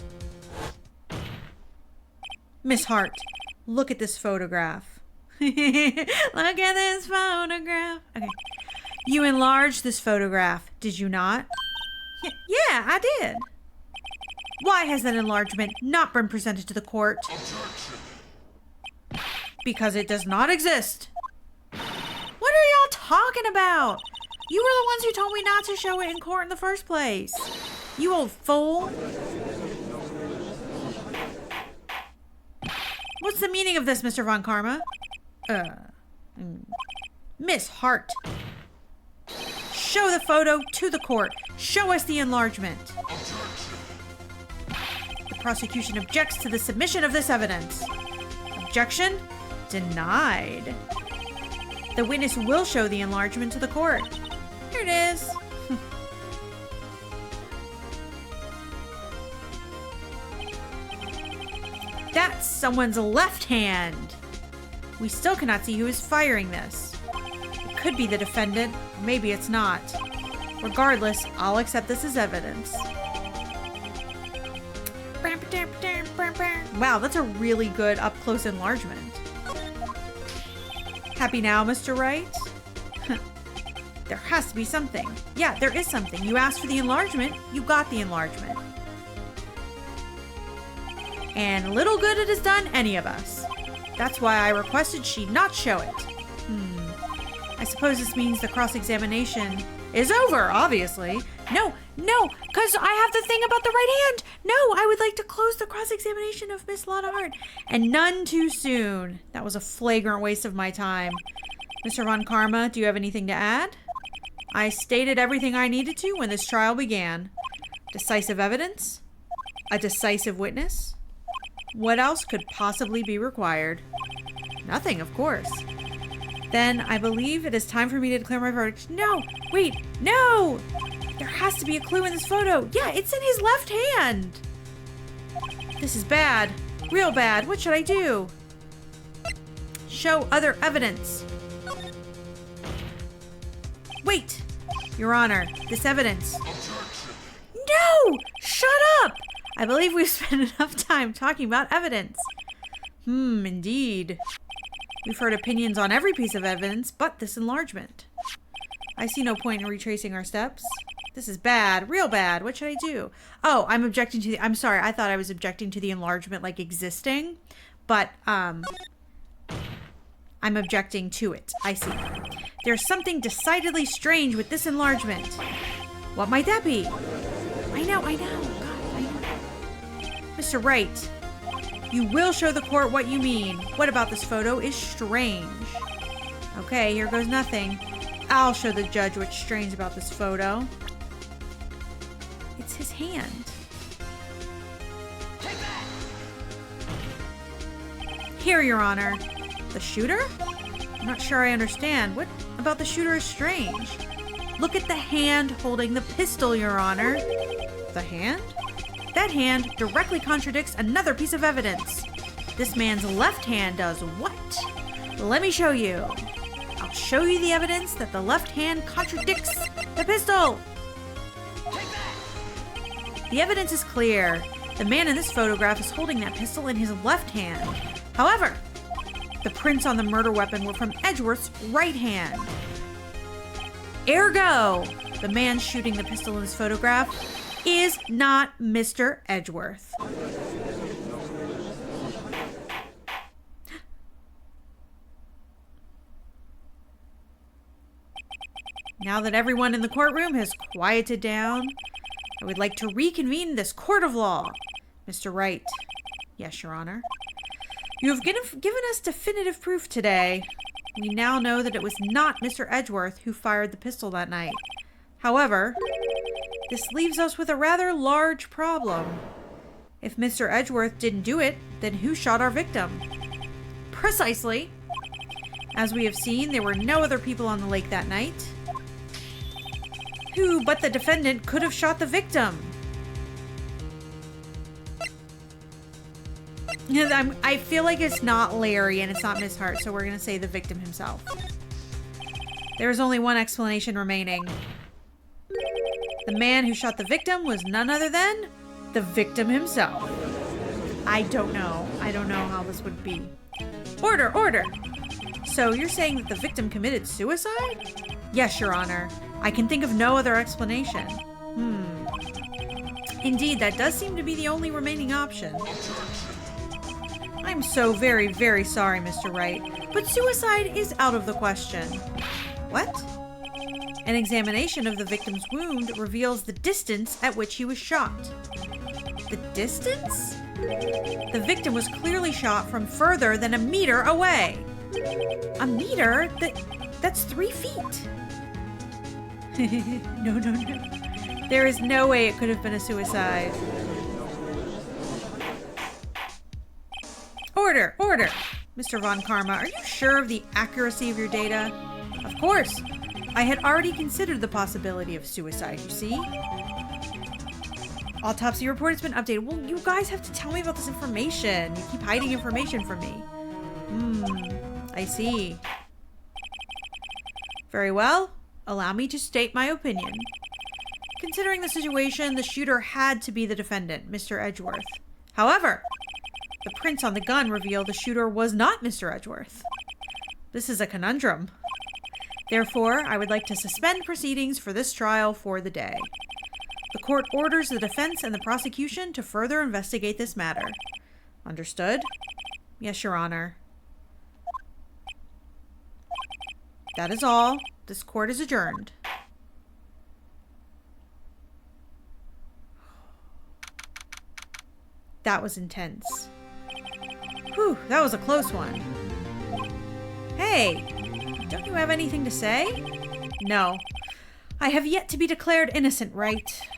Miss Hart, look at this photograph. Look at this photograph. Okay. You enlarged this photograph, did you not? Yeah, I did. Why has that enlargement not been presented to the court? Objection. Because it does not exist. What are y'all talking about? You were the ones who told me not to show it in court in the first place. You old fool. What's the meaning of this, Mr. Von Karma? Miss Hart. Show the photo to the court. Show us the enlargement. Objection. The prosecution objects to the submission of this evidence. Objection denied. The witness will show the enlargement to the court. Here it is. That's someone's left hand. We still cannot see who is firing this. It could be the defendant, or maybe it's not. Regardless, I'll accept this as evidence. Wow, that's a really good up-close enlargement. Happy now, Mr. Wright? There has to be something. Yeah, there is something. You asked for the enlargement, you got the enlargement. And little good it has done any of us. That's why I requested she not show it. I suppose this means the cross-examination is over, obviously. No, because I have the thing about the right hand. No, I would like to close the cross-examination of Miss Lotta Hart. And none too soon. That was a flagrant waste of my time. Mr. Von Karma, do you have anything to add? I stated everything I needed to when this trial began. Decisive evidence? A decisive witness? What else could possibly be required? Nothing, of course. Then I believe it is time for me to declare my verdict. No, wait, no! There has to be a clue in this photo. Yeah, it's in his left hand. This is bad. Real bad. What should I do? Show other evidence. Wait, Your Honor, this evidence. No! Shut up! I believe we've spent enough time talking about evidence. Indeed. We've heard opinions on every piece of evidence but this enlargement. I see no point in retracing our steps. This is bad, real bad. What should I do? Oh, I'm objecting to the... I'm sorry, I thought I was objecting to the enlargement like existing, but I'm objecting to it. I see. There's something decidedly strange with this enlargement. What might that be? I know. God, I know. Mr. Wright, you will show the court what you mean. What about this photo is strange? Okay, here goes nothing. I'll show the judge what's strange about this photo. It's his hand. Here, Your Honor. The shooter? I'm not sure I understand. What about the shooter is strange? Look at the hand holding the pistol, Your Honor. The hand? That hand directly contradicts another piece of evidence. This man's left hand does what? Let me show you. I'll show you the evidence that the left hand contradicts the pistol. The evidence is clear. The man in this photograph is holding that pistol in his left hand. However, the prints on the murder weapon were from Edgeworth's right hand. Ergo, the man shooting the pistol in this photograph is not Mr. Edgeworth. Now that everyone in the courtroom has quieted down, I would like to reconvene this court of law. Mr. Wright. Yes, Your Honor. You have given us definitive proof today. We now know that it was not Mr. Edgeworth who fired the pistol that night. However, this leaves us with a rather large problem. If Mr. Edgeworth didn't do it, then who shot our victim? Precisely. As we have seen, there were no other people on the lake that night. Who but the defendant could have shot the victim? I feel like it's not Larry and it's not Miss Hart, so we're going to say the victim himself. There is only one explanation remaining. The man who shot the victim was none other than the victim himself. I don't know. I don't know how this would be. Order, order! So you're saying that the victim committed suicide? Yes, Your Honor. I can think of no other explanation. Indeed, that does seem to be the only remaining option. I'm so very, very sorry, Mr. Wright, but suicide is out of the question. What? An examination of the victim's wound reveals the distance at which he was shot. The distance? The victim was clearly shot from further than a meter away. A meter? That's 3 feet. No. There is no way it could have been a suicide. Order, order! Mr. Von Karma, are you sure of the accuracy of your data? Of course. I had already considered the possibility of suicide, you see? Autopsy report has been updated. Well, you guys have to tell me about this information. You keep hiding information from me. I see. Very well. Allow me to state my opinion. Considering the situation, the shooter had to be the defendant, Mr. Edgeworth. However, the prints on the gun reveal the shooter was not Mr. Edgeworth. This is a conundrum. Therefore, I would like to suspend proceedings for this trial for the day. The court orders the defense and the prosecution to further investigate this matter. Understood? Yes, Your Honor. That is all. This court is adjourned. That was intense. Whew, that was a close one. Hey, don't you have anything to say? No. I have yet to be declared innocent, Wright.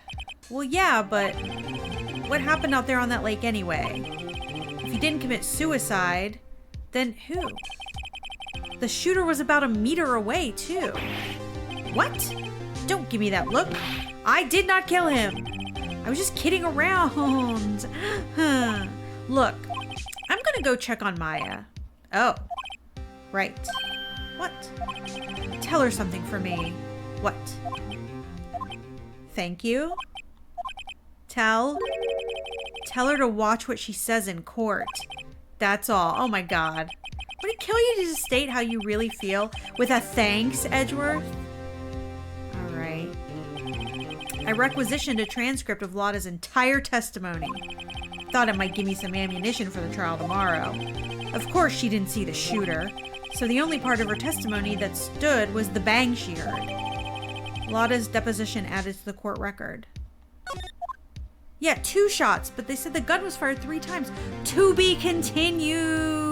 Well, yeah, but what happened out there on that lake anyway? If he didn't commit suicide, then who? The shooter was about a meter away, too. What? Don't give me that look. I did not kill him. I was just kidding around. Look, I'm gonna go check on Maya. Oh, right. What? Tell her something for me. What? Thank you. Tell her to watch what she says in court. That's all. Oh my God. Would it kill you to just state how you really feel with a thanks, Edgeworth? All right. I requisitioned a transcript of Lotta's entire testimony. Thought it might give me some ammunition for the trial tomorrow. Of course, she didn't see the shooter, so the only part of her testimony that stood was the bang she heard. Lotta's deposition added to the court record. Yeah, 2 shots, but they said the gun was fired 3 times. To be continued.